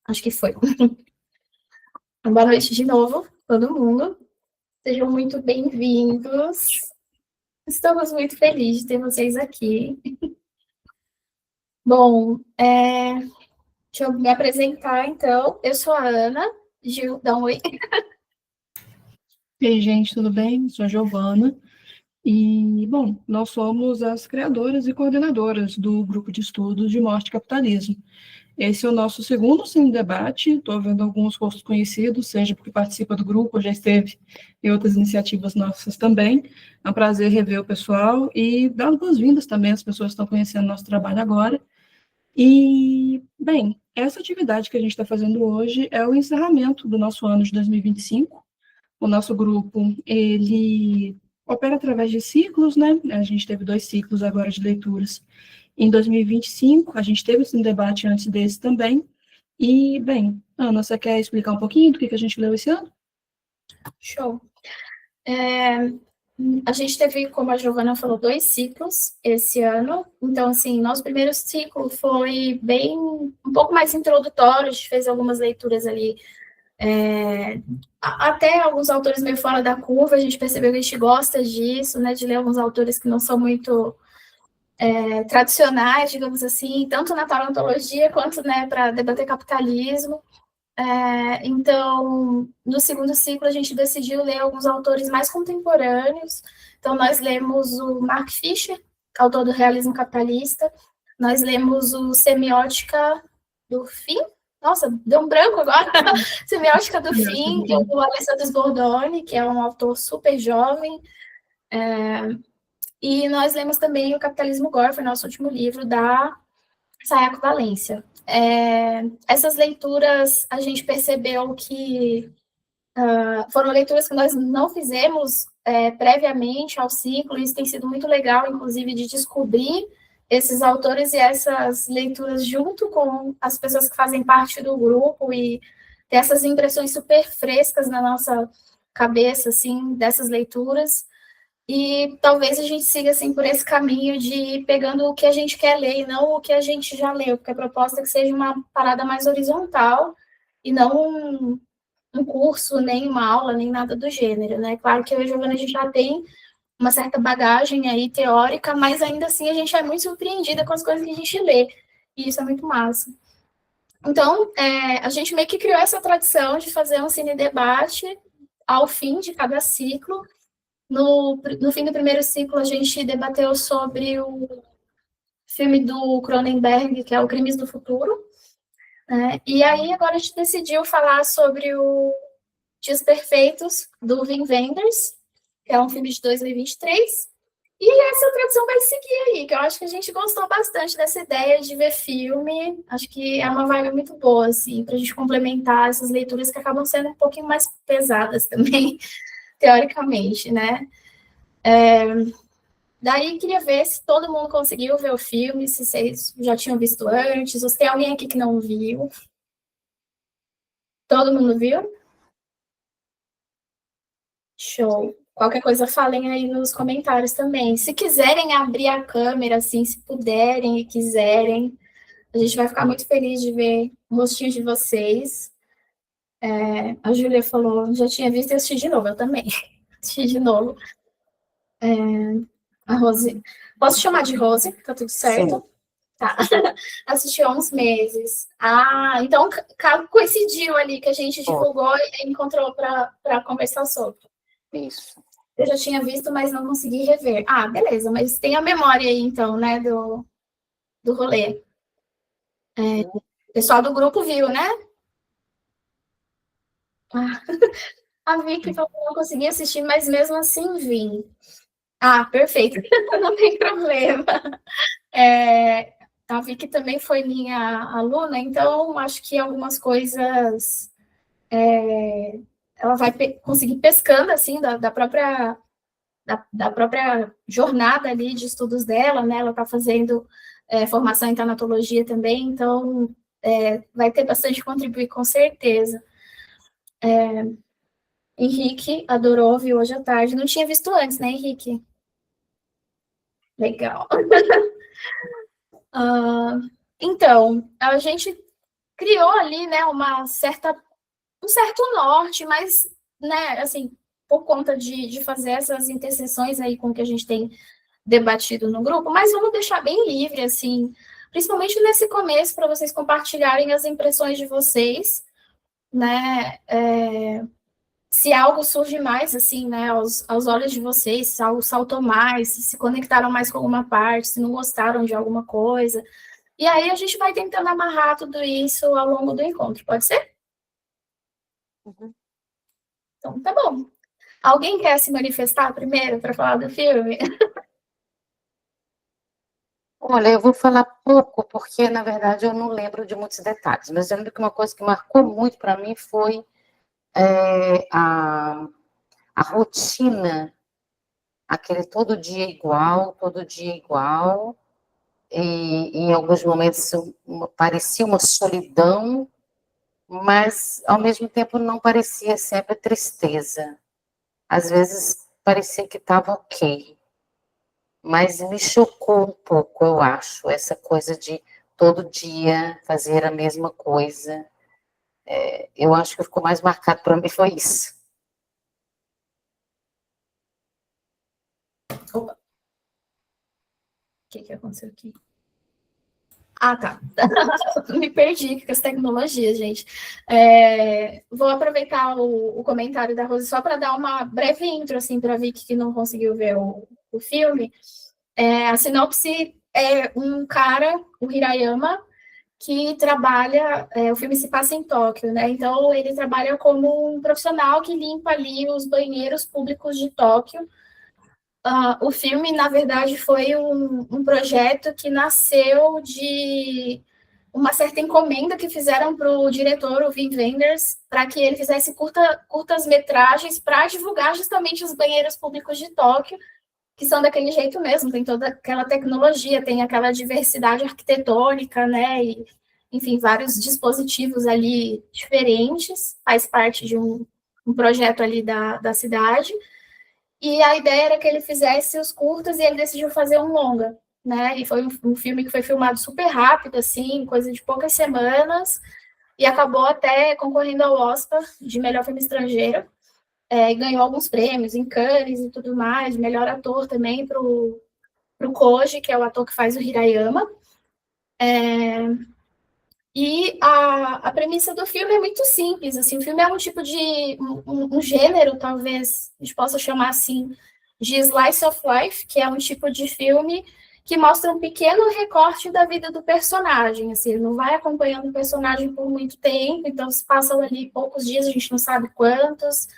Acho que foi. Boa noite de novo, todo mundo. Sejam muito bem-vindos. Estamos muito felizes de ter vocês aqui. Bom, deixa eu me apresentar, então. Eu sou a Ana. Gil, dá um oi. E aí, gente, tudo bem? Sou a Giovana. E, bom, nós somos as criadoras e coordenadoras do grupo de estudos de morte e capitalismo. Esse é o nosso segundo Cine Debate. Estou vendo alguns rostos conhecidos, seja porque participa do grupo, já esteve em outras iniciativas nossas também. É um prazer rever o pessoal e dar boas-vindas também às pessoas que estão conhecendo nosso trabalho agora. E, bem, essa atividade que a gente está fazendo hoje é o encerramento do nosso ano de 2025. O nosso grupo, ele opera através de ciclos, né? A gente teve 2 ciclos agora de leituras em 2025, a gente teve esse debate antes desse também. E, bem, Ana, você quer explicar um pouquinho do que a gente leu esse ano? Show. A gente teve, como a Giovana falou, 2 ciclos esse ano. Então, assim, nosso primeiro ciclo foi um pouco mais introdutório, a gente fez algumas leituras ali, até alguns autores meio fora da curva, a gente percebeu que a gente gosta disso, né, de ler alguns autores que não são muito tradicionais, digamos assim, tanto na paleontologia quanto, né, para debater capitalismo. Então, no segundo ciclo, a gente decidiu ler alguns autores mais contemporâneos. Então, nós lemos o Mark Fisher, autor do Realismo Capitalista. Nós lemos o Semiótica do Fim. Nossa, deu um branco agora. Semiótica do Fim, do Alessandro Sbordoni, que é um autor super jovem. E nós lemos também o Capitalismo Gore, foi nosso último livro, da Sayako Valência. Essas leituras, a gente percebeu que foram leituras que nós não fizemos previamente ao ciclo, e isso tem sido muito legal, inclusive, de descobrir esses autores e essas leituras junto com as pessoas que fazem parte do grupo e ter essas impressões super frescas na nossa cabeça, assim, dessas leituras. E talvez a gente siga assim por esse caminho de ir pegando o que a gente quer ler e não o que a gente já leu, porque a proposta é que seja uma parada mais horizontal e não um curso, nem uma aula, nem nada do gênero, né? Claro que eu e a Giovana, a gente já tem uma certa bagagem aí teórica, mas ainda assim a gente é muito surpreendida com as coisas que a gente lê, e isso é muito massa. Então, a gente meio que criou essa tradição de fazer um cine-debate ao fim de cada ciclo. No fim do primeiro ciclo, a gente debateu sobre o filme do Cronenberg, que é o Crimes do Futuro, né? E aí, agora a gente decidiu falar sobre o Dias Perfeitos, do Wim Wenders, que é um filme de 2023. E essa tradição vai seguir aí, que eu acho que a gente gostou bastante dessa ideia de ver filme. Acho que é uma vibe muito boa, assim, para a gente complementar essas leituras que acabam sendo um pouquinho mais pesadas também, teoricamente, né? Daí, queria ver se todo mundo conseguiu ver o filme, se vocês já tinham visto antes, ou se tem alguém aqui que não viu. Todo mundo viu? Show. Qualquer coisa, falem aí nos comentários também. Se quiserem abrir a câmera, assim, se puderem e quiserem, a gente vai ficar muito feliz de ver o rostinho de vocês. A Júlia falou, já tinha visto e assisti de novo, eu também. Assisti de novo. A Rose. Posso chamar de Rose? Tá tudo certo? Sim. Tá. Assistiu há uns meses. Ah, então coincidiu ali que a gente divulgou e encontrou para conversar sobre. Isso. Eu já tinha visto, mas não consegui rever. Ah, beleza, mas tem a memória aí, então, né, do rolê. O pessoal do grupo viu, né? Ah, a Vicky falou que não conseguia assistir, mas mesmo assim vim. Ah, perfeito. Não tem problema. A Vicky também foi minha aluna, então acho que algumas coisas ela vai conseguir pescando, assim, da própria jornada ali de estudos dela, né? Ela está fazendo formação em tanatologia também, então vai ter bastante contribuir, com certeza. Henrique adorou, viu hoje à tarde. Não tinha visto antes, né, Henrique? Legal. Então, a gente criou ali, né, um certo norte, mas, né, assim, por conta de fazer essas interseções aí com o que a gente tem debatido no grupo, mas vamos deixar bem livre, assim, principalmente nesse começo, para vocês compartilharem as impressões de vocês, né, se algo surge mais, assim, né, aos olhos de vocês, se algo saltou mais, se conectaram mais com alguma parte, se não gostaram de alguma coisa. E aí a gente vai tentando amarrar tudo isso ao longo do encontro, pode ser? Uhum. Então, tá bom. Alguém quer se manifestar primeiro para falar do filme? Olha, eu vou falar pouco, porque, na verdade, eu não lembro de muitos detalhes, mas eu lembro que uma coisa que marcou muito para mim foi a rotina, aquele todo dia igual, e em alguns momentos parecia uma solidão, mas, ao mesmo tempo, não parecia sempre tristeza. Às vezes, parecia que estava ok. Mas me chocou um pouco, eu acho, essa coisa de todo dia fazer a mesma coisa. Eu acho que ficou mais marcado para mim foi isso. Opa. O que aconteceu aqui? Ah, tá. Me perdi com as tecnologias, gente. Vou aproveitar o comentário da Rose só para dar uma breve intro, assim, para a Vicky que não conseguiu ver o filme. A sinopse é um cara, o Hirayama, que trabalha, o filme se passa em Tóquio, né? Então, ele trabalha como um profissional que limpa ali os banheiros públicos de Tóquio. O filme, na verdade, foi um projeto que nasceu de uma certa encomenda que fizeram para o diretor, o Wim Wenders, para que ele fizesse curtas-metragens para divulgar justamente os banheiros públicos de Tóquio, que são daquele jeito mesmo, tem toda aquela tecnologia, tem aquela diversidade arquitetônica, né, e, enfim, vários dispositivos ali diferentes, faz parte de um projeto ali da cidade, e a ideia era que ele fizesse os curtas e ele decidiu fazer um longa, né, e foi um filme que foi filmado super rápido, assim, coisa de poucas semanas, e acabou até concorrendo ao Oscar de melhor filme estrangeiro, ganhou alguns prêmios em Cannes e tudo mais, melhor ator também para o Koji, que é o ator que faz o Hirayama. E a premissa do filme é muito simples, assim, o filme é um tipo de, um gênero, talvez a gente possa chamar assim, de slice of life, que é um tipo de filme que mostra um pequeno recorte da vida do personagem, assim, ele não vai acompanhando o personagem por muito tempo, então se passam ali poucos dias, a gente não sabe quantos,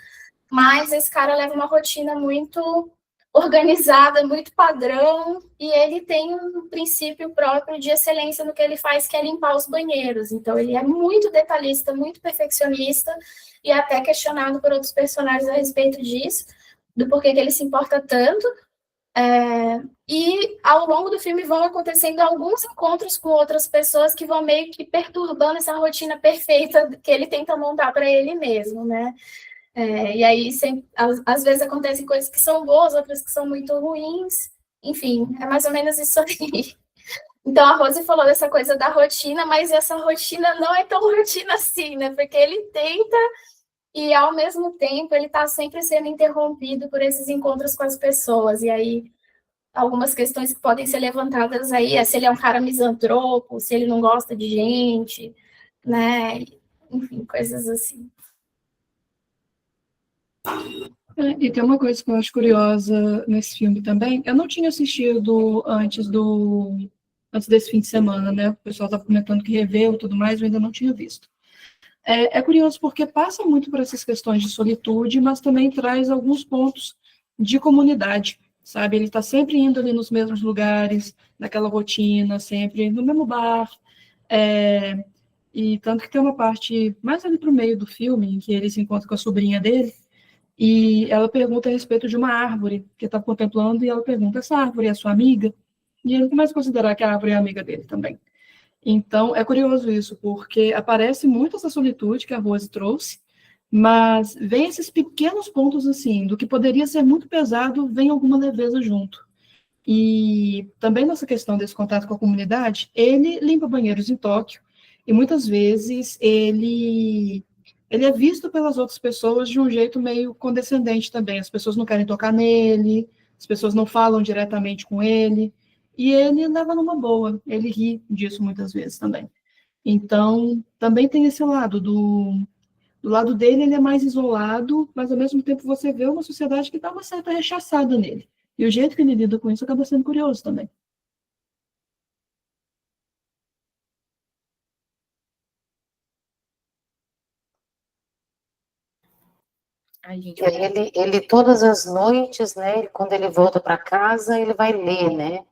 mas esse cara leva uma rotina muito organizada, muito padrão, e ele tem um princípio próprio de excelência no que ele faz, que é limpar os banheiros. Então, ele é muito detalhista, muito perfeccionista, e até questionado por outros personagens a respeito disso, do porquê que ele se importa tanto. E, ao longo do filme, vão acontecendo alguns encontros com outras pessoas que vão meio que perturbando essa rotina perfeita que ele tenta montar para ele mesmo, né? E aí, às vezes, acontecem coisas que são boas, outras que são muito ruins. Enfim, é mais ou menos isso aí. Então, a Rose falou dessa coisa da rotina, mas essa rotina não é tão rotina assim, né? Porque ele tenta e, ao mesmo tempo, ele está sempre sendo interrompido por esses encontros com as pessoas. E aí, algumas questões que podem ser levantadas aí é se ele é um cara misantropo, se ele não gosta de gente, né? Enfim, coisas assim. E tem uma coisa que eu acho curiosa nesse filme também. Eu não tinha assistido antes desse fim de semana, né? O pessoal estava comentando que reveu e tudo mais, eu ainda não tinha visto. É curioso porque passa muito por essas questões de solitude, mas também traz alguns pontos de comunidade, sabe? Ele está sempre indo ali nos mesmos lugares, naquela rotina, sempre no mesmo bar. E tanto que tem uma parte mais ali para o meio do filme, em que ele se encontra com a sobrinha dele, e ela pergunta a respeito de uma árvore que está contemplando, e ela pergunta, essa árvore é sua amiga? E ele começa a considerar que a árvore é amiga dele também. Então, é curioso isso, porque aparece muito essa solitude que a Rose trouxe, mas vem esses pequenos pontos, assim, do que poderia ser muito pesado, vem alguma leveza junto. E também nessa questão desse contato com a comunidade, ele limpa banheiros em Tóquio, e muitas vezes ele é visto pelas outras pessoas de um jeito meio condescendente também. As pessoas não querem tocar nele, as pessoas não falam diretamente com ele, e ele leva numa boa, ele ri disso muitas vezes também. Então, também tem esse lado do lado dele, ele é mais isolado, mas ao mesmo tempo você vê uma sociedade que dá uma certa rechaçada nele. E o jeito que ele lida com isso acaba sendo curioso também. Ai, gente, Ele todas as noites, né, quando ele volta para casa, ele vai ler, né?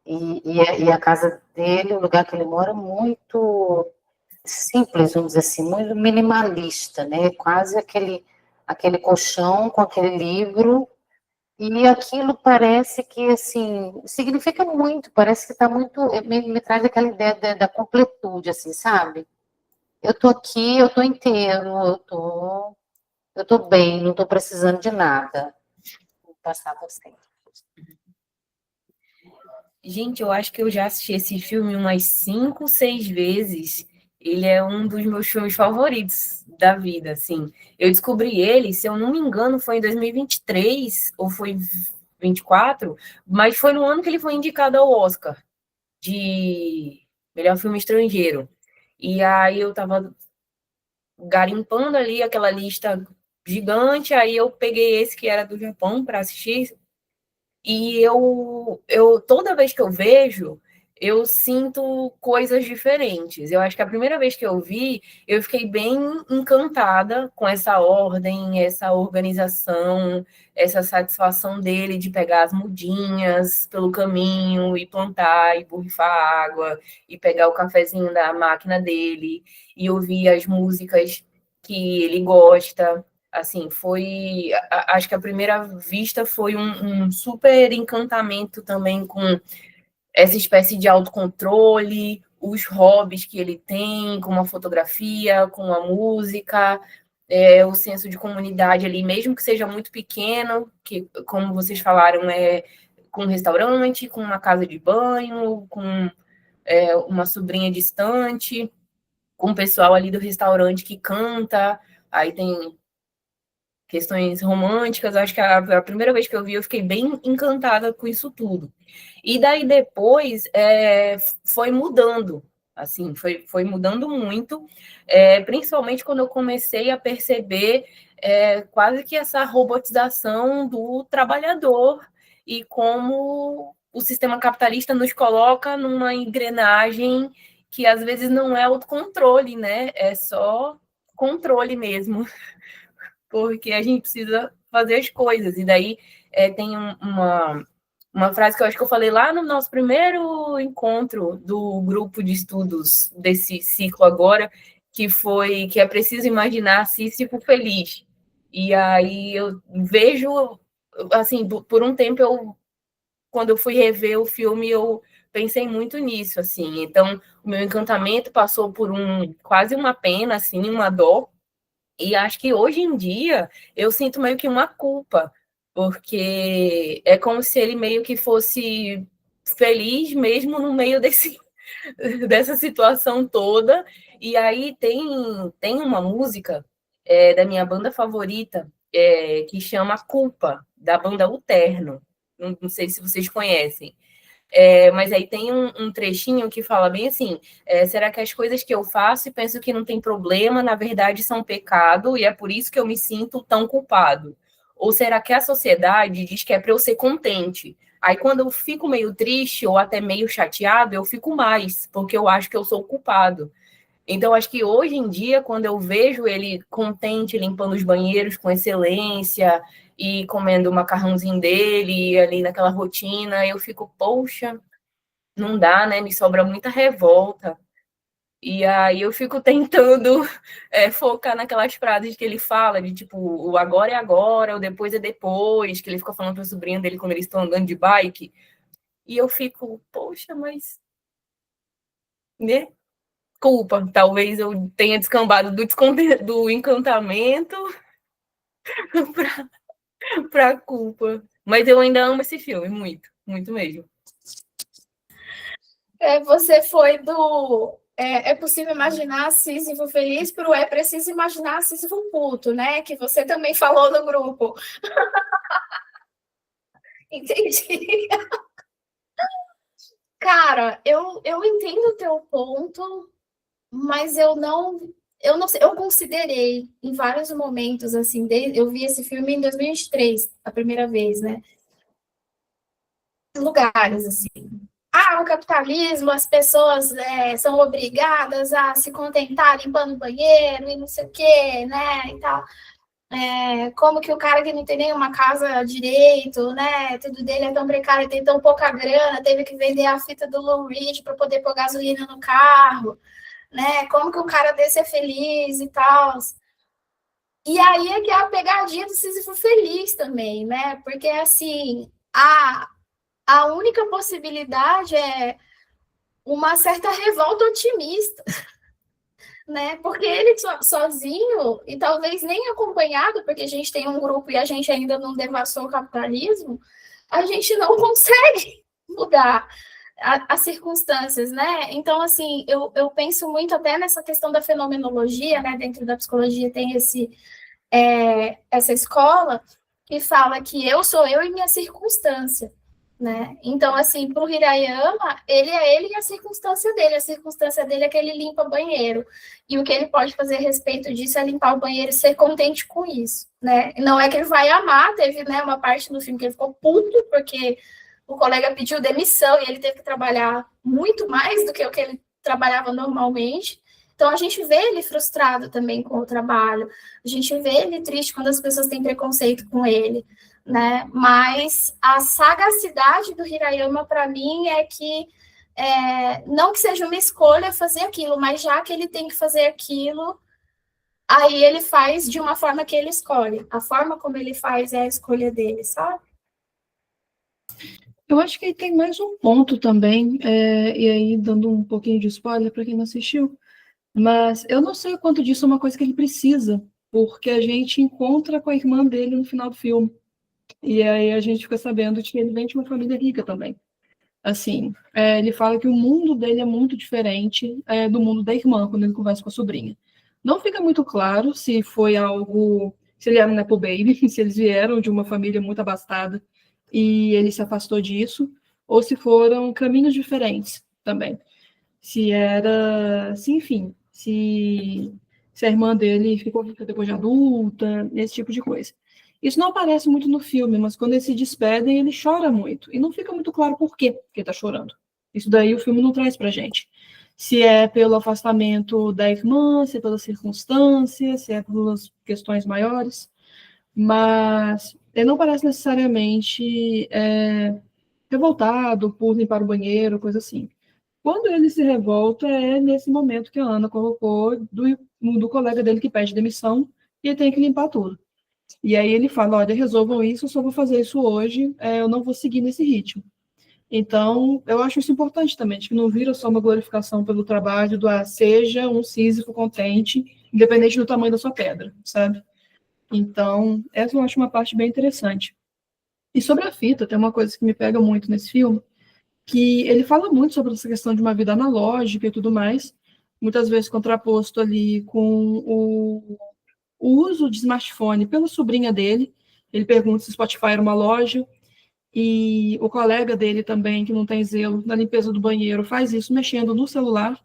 E a casa dele, o lugar que ele mora, é muito simples, vamos dizer assim, muito minimalista, né? Quase aquele colchão com aquele livro, e aquilo parece que, assim, significa muito, parece que está muito, me traz aquela ideia da completude, assim, sabe? Eu tô aqui, eu tô inteiro, eu tô bem, não tô precisando de nada. Vou passar a você. gente, eu acho que eu já assisti esse filme umas 5, 6 vezes. Ele é um dos meus filmes favoritos da vida, assim. Eu descobri ele, se eu não me engano, foi em 2023 ou foi 24, mas foi no ano que ele foi indicado ao Oscar de melhor filme estrangeiro. E aí eu tava garimpando ali aquela lista gigante, aí eu peguei esse que era do Japão para assistir. E eu toda vez que eu vejo, eu sinto coisas diferentes. Eu acho que a primeira vez que eu vi, eu fiquei bem encantada com essa ordem, essa organização, essa satisfação dele de pegar as mudinhas pelo caminho e plantar e borrifar água e pegar o cafezinho da máquina dele e ouvir as músicas que ele gosta. Assim, foi. Acho que a primeira vista foi um super encantamento também com essa espécie de autocontrole, os hobbies que ele tem, com a fotografia, com a música, o senso de comunidade ali, mesmo que seja muito pequeno, que, como vocês falaram, é com um restaurante, com uma casa de banho, com uma sobrinha distante, com o pessoal ali do restaurante que canta, aí tem questões românticas. Acho que a primeira vez que eu vi, eu fiquei bem encantada com isso tudo. E daí depois foi mudando, assim, foi mudando muito, principalmente quando eu comecei a perceber quase que essa robotização do trabalhador e como o sistema capitalista nos coloca numa engrenagem que às vezes não é autocontrole, né? É só controle mesmo, porque a gente precisa fazer as coisas. E daí tem uma frase que eu acho que eu falei lá no nosso primeiro encontro do grupo de estudos desse ciclo agora, que foi que é preciso imaginar Sísifo feliz. E aí eu vejo, assim, por um tempo, quando eu fui rever o filme, eu pensei muito nisso, assim. Então, o meu encantamento passou por quase uma pena, assim, uma dor, e acho que hoje em dia eu sinto meio que uma culpa, porque é como se ele meio que fosse feliz mesmo no meio dessa situação toda. E aí tem uma música da minha banda favorita que chama Culpa, da banda O Terno. Não sei se vocês conhecem. Mas aí tem um trechinho que fala bem assim: será que as coisas que eu faço e penso que não tem problema, na verdade são pecado e é por isso que eu me sinto tão culpado? Ou será que a sociedade diz que é para eu ser contente? Aí quando eu fico meio triste ou até meio chateado, eu fico mais, porque eu acho que eu sou culpado. Então, acho que hoje em dia, quando eu vejo ele contente, limpando os banheiros com excelência e comendo o macarrãozinho dele ali naquela rotina, eu fico, poxa, não dá, né? Me sobra muita revolta. E aí eu fico tentando focar naquelas frases que ele fala, de tipo, o agora é agora, o depois é depois, que ele fica falando para o sobrinho dele quando eles estão andando de bike. E eu fico, poxa, mas, né? Culpa. Talvez eu tenha descambado do encantamento para culpa. Mas eu ainda amo esse filme, muito, muito mesmo. Você foi do é possível imaginar Sísifo feliz, pero é preciso imaginar Sísifo puto, né? Que você também falou no grupo. Entendi. Cara, eu entendo o teu ponto, mas eu não sei, eu considerei em vários momentos, assim, eu vi esse filme em 2023, a primeira vez, né? Lugares, assim. O capitalismo, as pessoas são obrigadas a se contentar limpando o banheiro e não sei o quê, né, e tal. Como que o cara que não tem nenhuma casa direito, né, tudo dele é tão precário, tem tão pouca grana, teve que vender a fita do Lou Reed para poder pôr gasolina no carro, né, como que um cara desse é feliz e tal. E aí é que é a pegadinha do Sísifo feliz também, né, porque, assim, a única possibilidade é uma certa revolta otimista, né? Porque ele sozinho, e talvez nem acompanhado, porque a gente tem um grupo e a gente ainda não devassou o capitalismo, a gente não consegue mudar as circunstâncias, né? Então, assim, eu penso muito até nessa questão da fenomenologia, né? Dentro da psicologia tem essa escola que fala que eu sou eu e minha circunstância, né? Então, assim, para o Hirayama, ele é ele e a circunstância dele. A circunstância dele é que ele limpa banheiro. E o que ele pode fazer a respeito disso é limpar o banheiro e ser contente com isso, né? Não é que ele vai amar, teve, né, uma parte do filme que ele ficou puto, porque o colega pediu demissão e ele teve que trabalhar muito mais do que o que ele trabalhava normalmente. Então, a gente vê ele frustrado também com o trabalho, a gente vê ele triste quando as pessoas têm preconceito com ele, né? Mas a sagacidade do Hirayama, para mim, é que não que seja uma escolha fazer aquilo, mas já que ele tem que fazer aquilo, aí ele faz de uma forma que ele escolhe. A forma como ele faz é a escolha dele, sabe? Eu acho que aí tem mais um ponto também, e aí dando um pouquinho de spoiler para quem não assistiu, mas eu não sei o quanto disso é uma coisa que ele precisa, porque a gente encontra com a irmã dele no final do filme. E aí a gente fica sabendo que ele vem de uma família rica também. Assim, ele fala que o mundo dele é muito diferente do mundo da irmã, quando ele conversa com a sobrinha. Não fica muito claro se foi algo, se ele era um nepo baby, se eles vieram de uma família muito abastada e ele se afastou disso, ou se foram caminhos diferentes também. Enfim, se a irmã dele ficou rica depois de adulta, esse tipo de coisa. Isso não aparece muito no filme, mas quando eles se despedem, ele chora muito. E não fica muito claro por quê que ele está chorando. Isso daí o filme não traz pra gente. Se é pelo afastamento da irmã, se é pelas circunstâncias, se é pelas questões maiores. Mas ele não parece necessariamente revoltado por limpar o banheiro, coisa assim. Quando ele se revolta, é nesse momento que a Ana colocou do colega dele que pede demissão e ele tem que limpar tudo. E aí ele fala, olha, resolvam isso, eu só vou fazer isso hoje, eu não vou seguir nesse ritmo. Então, eu acho isso importante também, que não vira só uma glorificação pelo trabalho seja um Sísifo contente, independente do tamanho da sua pedra, sabe? Então, essa eu acho uma parte bem interessante. E sobre a fita, tem uma coisa que me pega muito nesse filme, que ele fala muito sobre essa questão de uma vida analógica e tudo mais, muitas vezes contraposto ali com o uso de smartphone pela sobrinha dele. Ele pergunta se Spotify era uma loja, e o colega dele também, que não tem zelo na limpeza do banheiro, faz isso mexendo no celular.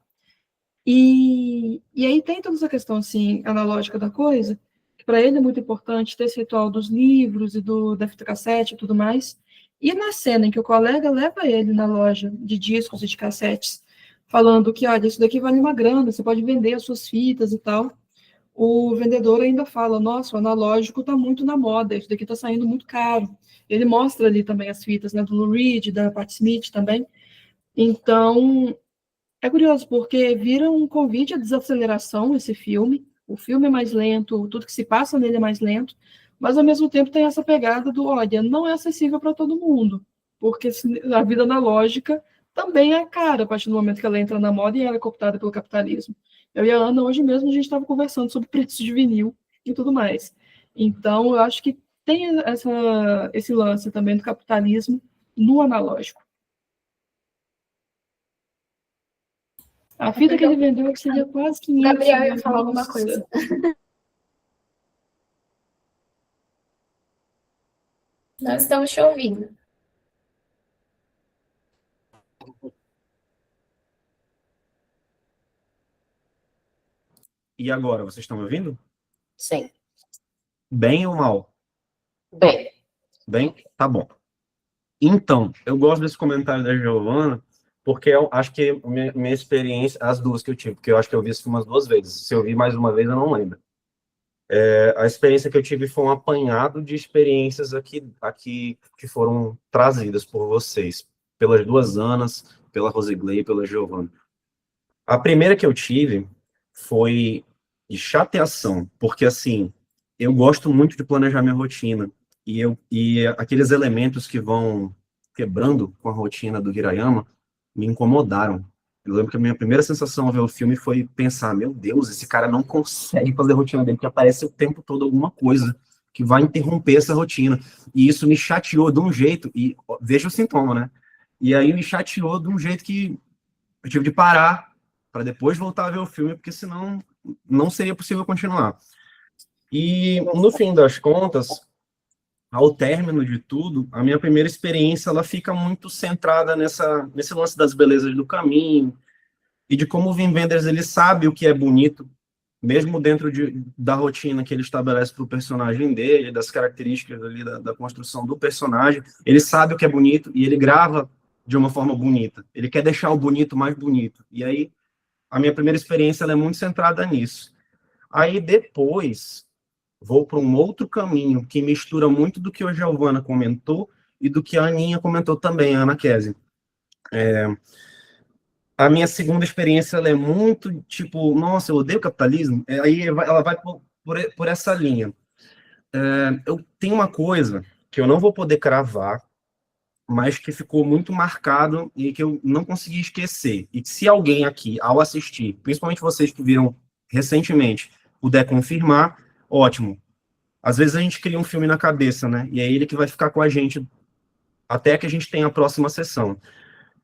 E aí tem toda essa questão assim, analógica da coisa, que para ele é muito importante ter esse ritual dos livros e da fita cassete e tudo mais. E na cena em que o colega leva ele na loja de discos e de cassetes, falando que, olha, isso daqui vale uma grana, você pode vender as suas fitas e tal, o vendedor ainda fala, nossa, o analógico está muito na moda, isso daqui está saindo muito caro. Ele mostra ali também as fitas, né, do Lou Reed, da Pat Smith também. Então, é curioso, porque vira um convite à desaceleração esse filme. O filme é mais lento, tudo que se passa nele é mais lento, mas ao mesmo tempo tem essa pegada do, olha, não é acessível para todo mundo, porque a vida analógica também é cara a partir do momento que ela entra na moda e ela é cooptada pelo capitalismo. Eu e a Ana, hoje mesmo, a gente estava conversando sobre preço de vinil e tudo mais. Então, eu acho que tem esse lance também do capitalismo no analógico. A fita que ele vendeu que seria quase 500. Gabriel ia falar alguma coisa. Nós estamos te ouvindo. E agora, vocês estão me ouvindo? Sim. Bem ou mal? Bem, Bem? Tá bom. Então, eu gosto desse comentário da Giovana, porque eu acho que minha experiência, as duas que eu tive, porque eu acho que eu vi esse filme umas 2 vezes. Se eu vi mais uma vez, eu não lembro. A experiência que eu tive foi um apanhado de experiências aqui que foram trazidas por vocês, pelas duas Anas, pela Rosigley e pela Giovana. A primeira que eu tive foi de chateação, porque assim, eu gosto muito de planejar minha rotina, e aqueles elementos que vão quebrando com a rotina do Hirayama me incomodaram. Eu lembro que a minha primeira sensação ao ver o filme foi pensar, meu Deus, esse cara não consegue fazer a rotina dele, porque aparece o tempo todo alguma coisa que vai interromper essa rotina. E isso me chateou de um jeito, e ó, veja o sintoma, né? E aí me chateou de um jeito que eu tive de parar para depois voltar a ver o filme, porque senão não seria possível continuar. E no fim das contas, ao término de tudo, a minha primeira experiência ela fica muito centrada nesse lance das belezas do caminho e de como o Wim Wenders ele sabe o que é bonito, mesmo dentro da rotina que ele estabelece para o personagem dele, das características ali da construção do personagem. Ele sabe o que é bonito e ele grava de uma forma bonita. Ele quer deixar o bonito mais bonito. E aí, a minha primeira experiência ela é muito centrada nisso. Aí, depois, vou para um outro caminho que mistura muito do que a Giovana comentou e do que a Aninha comentou também, a Ana Kese. A minha segunda experiência ela é muito tipo, nossa, eu odeio o capitalismo. Aí ela vai por essa linha. Eu tenho uma coisa que eu não vou poder cravar, mas que ficou muito marcado e que eu não consegui esquecer. E que se alguém aqui, ao assistir, principalmente vocês que viram recentemente, puder confirmar, ótimo. Às vezes a gente cria um filme na cabeça, né? E é ele que vai ficar com a gente até que a gente tenha a próxima sessão.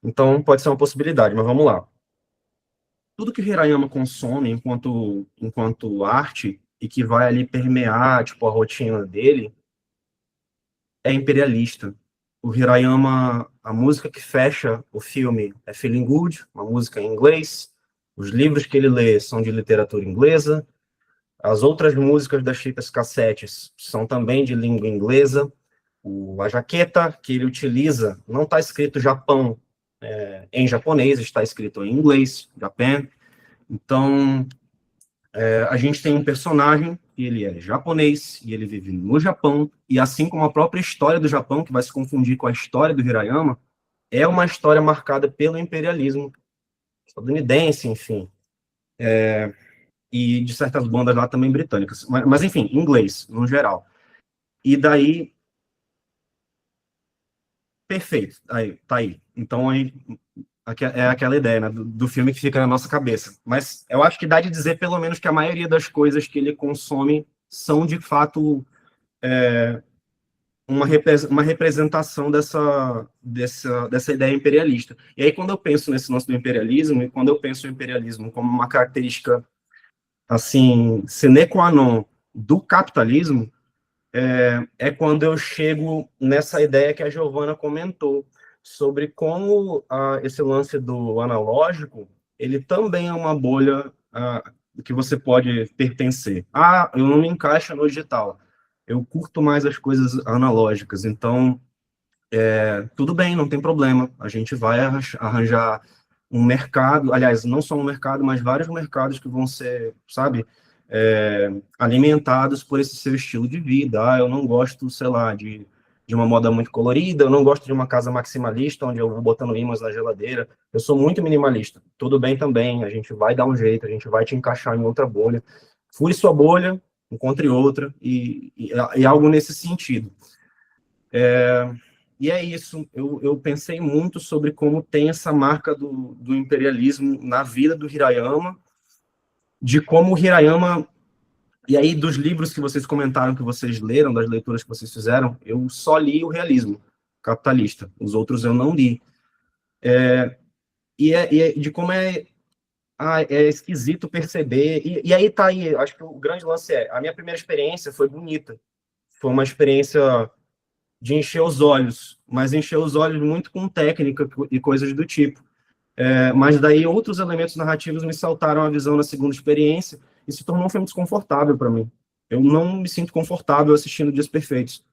Então, pode ser uma possibilidade, mas vamos lá. Tudo que o Hirayama consome enquanto arte e que vai ali permear, tipo, a rotina dele, é imperialista. O Hirayama, a música que fecha o filme é Feeling Good, uma música em inglês. Os livros que ele lê são de literatura inglesa. As outras músicas das fitas cassetes são também de língua inglesa. A jaqueta que ele utiliza não está escrito Japão em japonês, está escrito em inglês, Japan. Então, a gente tem um personagem que ele é japonês e ele vive no Japão, e assim como a própria história do Japão, que vai se confundir com a história do Hirayama, é uma história marcada pelo imperialismo estadunidense, enfim, e de certas bandas lá também britânicas, mas enfim, inglês, no geral. E daí, perfeito, aí, tá aí. Então, aí, é aquela ideia, né, do filme que fica na nossa cabeça. Mas eu acho que dá de dizer, pelo menos, que a maioria das coisas que ele consome são, de fato, uma representação dessa ideia imperialista. E aí, quando eu penso nesse lance do imperialismo, e quando eu penso o imperialismo como uma característica, assim, sine qua non do capitalismo, é quando eu chego nessa ideia que a Giovana comentou, sobre como esse lance do analógico, ele também é uma bolha que você pode pertencer. Eu não me encaixo no digital, eu curto mais as coisas analógicas, então tudo bem, não tem problema, a gente vai arranjar um mercado, aliás, não só um mercado, mas vários mercados que vão ser, sabe, alimentados por esse seu estilo de vida. Eu não gosto, sei lá, de uma moda muito colorida, eu não gosto de uma casa maximalista, onde eu vou botando ímãs na geladeira, eu sou muito minimalista, tudo bem também, a gente vai dar um jeito, a gente vai te encaixar em outra bolha, fure sua bolha, encontre outra, e algo nesse sentido. E é isso, eu pensei muito sobre como tem essa marca do imperialismo na vida do Hirayama, de como o Hirayama, e aí dos livros que vocês comentaram, que vocês leram, das leituras que vocês fizeram, eu só li o realismo capitalista, os outros eu não li. E de como é esquisito perceber, e aí tá aí, acho que o grande lance a minha primeira experiência foi bonita, foi uma experiência de encher os olhos, mas encher os olhos muito com técnica e coisas do tipo. Mas daí outros elementos narrativos me saltaram a visão na segunda experiência e se tornou um filme desconfortável para mim. Eu não me sinto confortável assistindo Dias Perfeitos.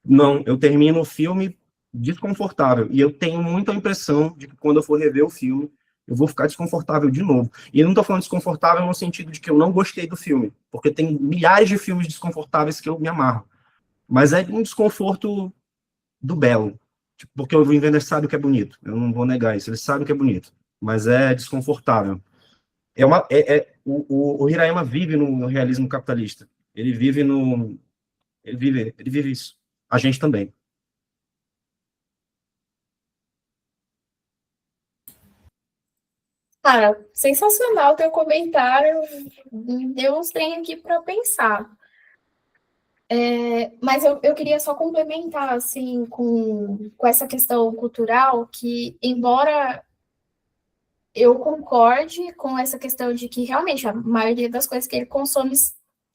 Não, eu termino o filme desconfortável. E eu tenho muita impressão de que quando eu for rever o filme, eu vou ficar desconfortável de novo. E eu não estou falando desconfortável no sentido de que eu não gostei do filme, porque tem milhares de filmes desconfortáveis que eu me amarro. Mas é um desconforto do belo. Tipo, porque o Wim Wenders sabe o que é bonito. Eu não vou negar isso. Ele sabe o que é bonito. Mas é desconfortável. O Hirayama vive no realismo capitalista. Ele vive no... Ele vive isso. A gente também. Cara, sensacional teu comentário, me deu uns trem aqui para pensar. Mas eu queria só complementar, assim, com essa questão cultural, que, embora eu concorde com essa questão de que, realmente, a maioria das coisas que ele consome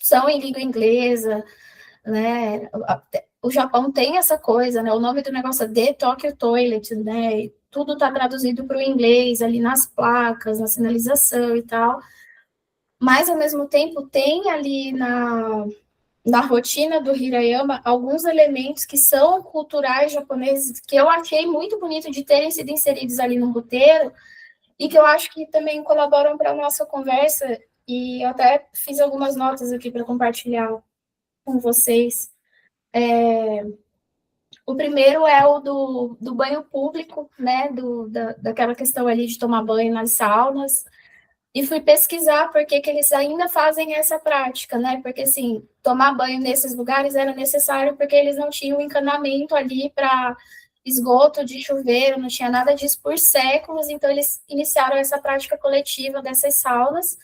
são em língua inglesa, né? O Japão tem essa coisa, né? O nome do negócio é The Tokyo Toilet, né? E tudo está traduzido para o inglês, ali nas placas, na sinalização e tal. Mas, ao mesmo tempo, tem ali na rotina do Hirayama alguns elementos que são culturais japoneses, que eu achei muito bonito de terem sido inseridos ali no roteiro, e que eu acho que também colaboram para a nossa conversa, e eu até fiz algumas notas aqui para compartilhar com vocês. O primeiro é o do banho público, né, daquela questão ali de tomar banho nas saunas, e fui pesquisar por que eles ainda fazem essa prática, né? Porque, assim, tomar banho nesses lugares era necessário porque eles não tinham encanamento ali para esgoto de chuveiro, não tinha nada disso por séculos, então eles iniciaram essa prática coletiva dessas saunas.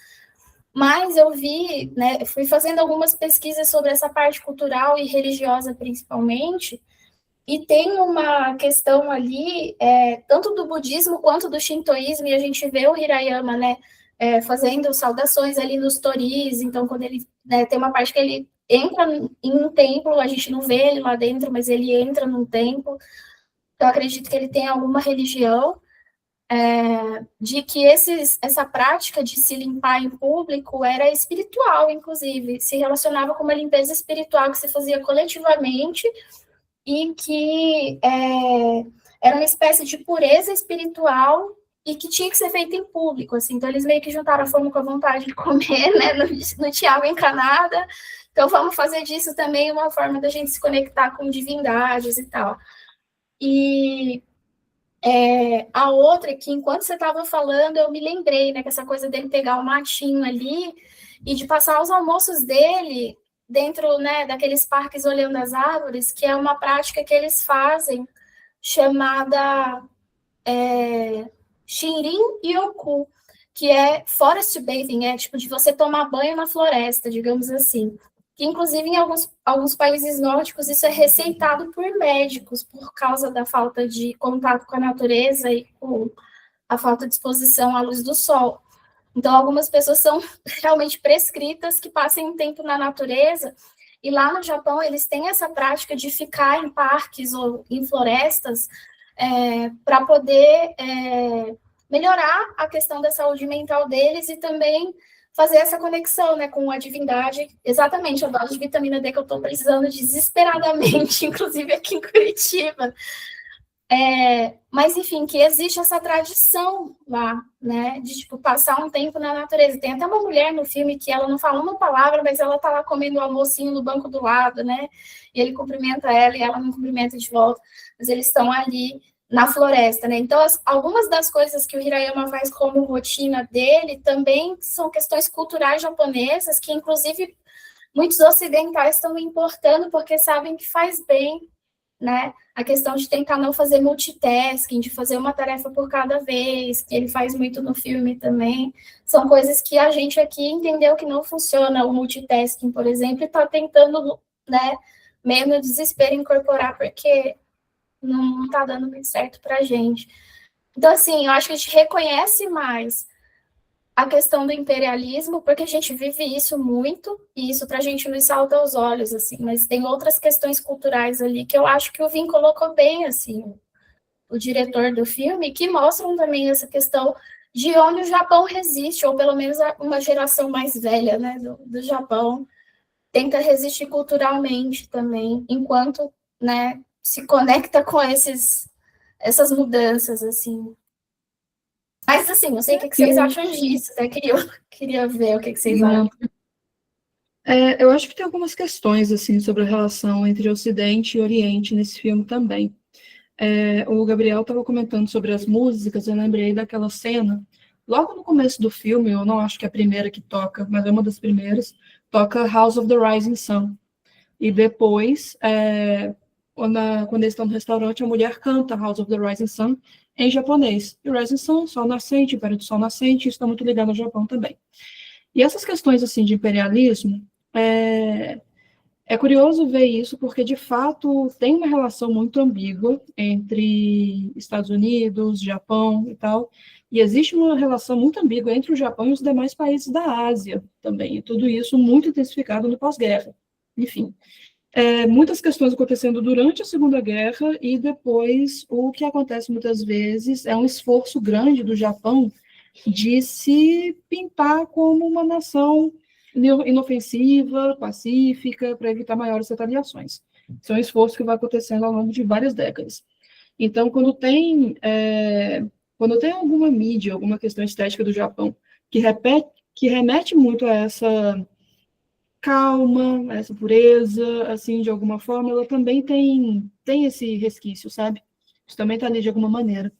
Mas eu vi, né, fui fazendo algumas pesquisas sobre essa parte cultural e religiosa, principalmente, e tem uma questão ali, tanto do budismo quanto do shintoísmo, e a gente vê o Hirayama, né, fazendo saudações ali nos toris, então quando ele, né, tem uma parte que ele entra em um templo, a gente não vê ele lá dentro, mas ele entra num templo, então eu acredito que ele tem alguma religião, de que essa prática de se limpar em público era espiritual, inclusive, se relacionava com uma limpeza espiritual que se fazia coletivamente, e que era uma espécie de pureza espiritual e que tinha que ser feita em público, assim. Então, eles meio que juntaram a fome com a vontade de comer, né? Não tinha água encanada. Então, vamos fazer disso também uma forma da gente se conectar com divindades e tal. E a outra que, enquanto você estava falando, eu me lembrei, né? Que essa coisa dele pegar o matinho ali e de passar os almoços dele dentro, né, daqueles parques olhando as árvores, que é uma prática que eles fazem, chamada Shinrin Yoku, que é forest bathing, tipo de você tomar banho na floresta, digamos assim. Que, inclusive, em alguns países nórdicos, isso é receitado por médicos, por causa da falta de contato com a natureza e com a falta de exposição à luz do sol. Então, algumas pessoas são realmente prescritas que passem um tempo na natureza, e lá no Japão eles têm essa prática de ficar em parques ou em florestas para poder melhorar a questão da saúde mental deles e também fazer essa conexão, né, com a divindade, exatamente a dose de vitamina D que eu estou precisando desesperadamente, inclusive aqui em Curitiba. Mas, enfim, que existe essa tradição lá, né, de, tipo, passar um tempo na natureza. Tem até uma mulher no filme que ela não fala uma palavra, mas ela tá lá comendo o almocinho no banco do lado, né, e ele cumprimenta ela e ela não cumprimenta de volta, mas eles estão ali na floresta, né, então algumas das coisas que o Hirayama faz como rotina dele também são questões culturais japonesas, que, inclusive, muitos ocidentais estão importando porque sabem que faz bem, né? A questão de tentar não fazer multitasking, de fazer uma tarefa por cada vez, que ele faz muito no filme também, são coisas que a gente aqui entendeu que não funciona, o multitasking, por exemplo, e está tentando, né, meio no desespero incorporar, porque não está dando muito certo para a gente. Então, assim, eu acho que a gente reconhece mais a questão do imperialismo, porque a gente vive isso muito, e isso para a gente nos salta aos olhos, assim, mas tem outras questões culturais ali que eu acho que o Vin colocou bem, assim, o diretor do filme, que mostram também essa questão de onde o Japão resiste, ou pelo menos uma geração mais velha, né, do Japão, tenta resistir culturalmente também, enquanto, né, se conecta com essas mudanças, assim. Mas, assim, não sei o que vocês acham disso, né? Queria ver o que vocês acham. Eu acho que tem algumas questões, assim, sobre a relação entre Ocidente e Oriente nesse filme também. O Gabriel estava comentando sobre as músicas, eu lembrei daquela cena, logo no começo do filme, eu não acho que é a primeira que toca, mas é uma das primeiras, toca House of the Rising Sun. E depois, quando eles estão no restaurante, a mulher canta House of the Rising Sun em japonês. E Rising Sun, sol nascente, império do sol nascente, isso está muito ligado ao Japão também. E essas questões assim de imperialismo, é curioso ver isso, porque de fato tem uma relação muito ambígua entre Estados Unidos, Japão e tal, e existe uma relação muito ambígua entre o Japão e os demais países da Ásia também, e tudo isso muito intensificado no pós-guerra. Enfim, muitas questões acontecendo durante a Segunda Guerra e depois o que acontece muitas vezes é um esforço grande do Japão de se pintar como uma nação inofensiva, pacífica, para evitar maiores retaliações. Isso é um esforço que vai acontecendo ao longo de várias décadas. Então, quando tem alguma mídia, alguma questão estética do Japão que remete muito a essa calma, essa pureza, assim, de alguma forma, ela também tem esse resquício, sabe? Isso também está ali de alguma maneira.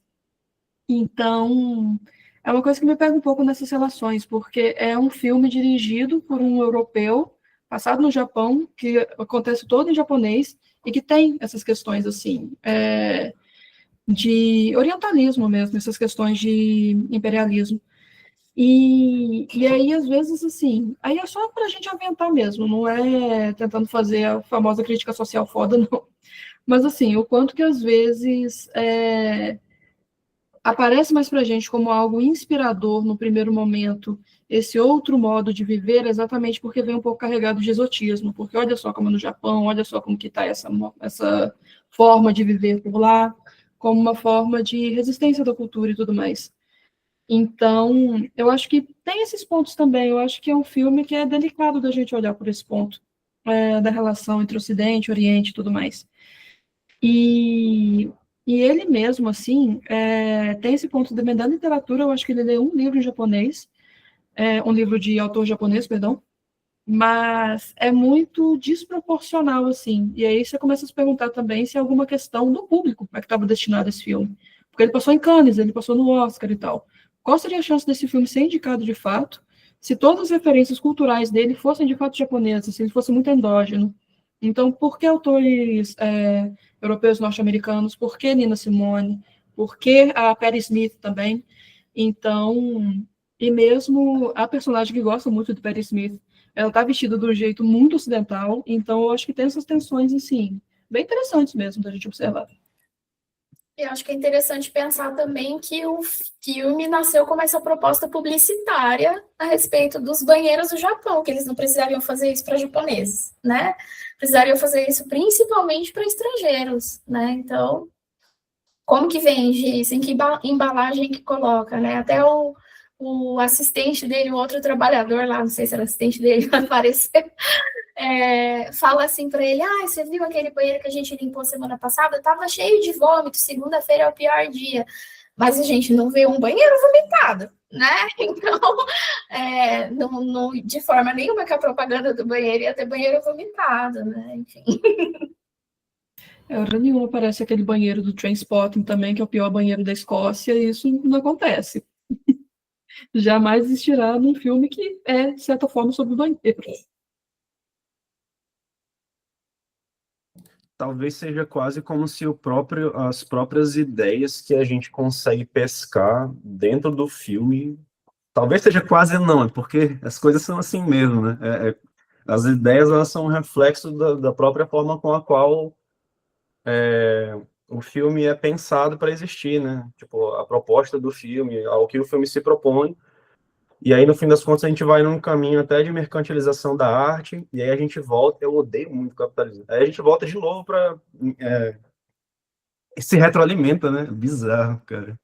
Então, é uma coisa que me pega um pouco nessas relações, porque é um filme dirigido por um europeu, passado no Japão, que acontece todo em japonês, e que tem essas questões, assim, de orientalismo mesmo, essas questões de imperialismo. E aí, às vezes, assim, aí é só para a gente aventar mesmo, não é tentando fazer a famosa crítica social foda, não. Mas, assim, o quanto que, às vezes, aparece mais para a gente como algo inspirador no primeiro momento, esse outro modo de viver, exatamente porque vem um pouco carregado de exotismo, porque olha só como é no Japão, olha só como que está essa forma de viver por lá, como uma forma de resistência da cultura e tudo mais. Então, eu acho que tem esses pontos também, eu acho que é um filme que é delicado da gente olhar por esse ponto, da relação entre Ocidente, Oriente e tudo mais. E ele mesmo, assim, tem esse ponto também da literatura, eu acho que ele lê um livro em japonês, um livro de autor japonês, perdão, mas é muito desproporcional, assim. E aí você começa a se perguntar também se é alguma questão do público para que estava destinado esse filme. Porque ele passou em Cannes, ele passou no Oscar e tal. Qual seria a chance desse filme ser indicado de fato se todas as referências culturais dele fossem de fato japonesas, se ele fosse muito endógeno? Então, por que autores europeus norte-americanos? Por que Nina Simone? Por que a Patti Smith também? Então, e mesmo a personagem que gosta muito de Patti Smith, ela está vestida de um jeito muito ocidental, então eu acho que tem essas tensões, assim, bem interessantes mesmo da gente observar. Eu acho que é interessante pensar também que o filme nasceu como essa proposta publicitária a respeito dos banheiros do Japão, que eles não precisariam fazer isso para japoneses, né? Precisariam fazer isso principalmente para estrangeiros, né? Então, como que vende isso? Em que embalagem que coloca, né? Até o assistente dele, o outro trabalhador lá, não sei se era assistente dele, vai aparecer, fala assim para ele, você viu aquele banheiro que a gente limpou semana passada? Tava cheio de vômito, segunda-feira é o pior dia. Mas a gente não vê um banheiro vomitado, né? Então, de forma nenhuma que a propaganda do banheiro ia ter banheiro vomitado, né? Enfim. Hora nenhuma aparece aquele banheiro do Trainspotting também, que é o pior banheiro da Escócia, e isso não acontece. Jamais existirá num filme que é, de certa forma, sobre banheiros. Talvez seja quase como se as próprias ideias que a gente consegue pescar dentro do filme, talvez seja quase não, é porque as coisas são assim mesmo, né? As ideias, elas são um reflexo da própria forma com a qual o filme é pensado para existir, né? Tipo, a proposta do filme, ao que o filme se propõe, E aí, no fim das contas, a gente vai num caminho até de mercantilização da arte, e aí a gente volta, eu odeio muito o capitalismo, aí a gente volta de novo para se retroalimenta, né? Bizarro, cara.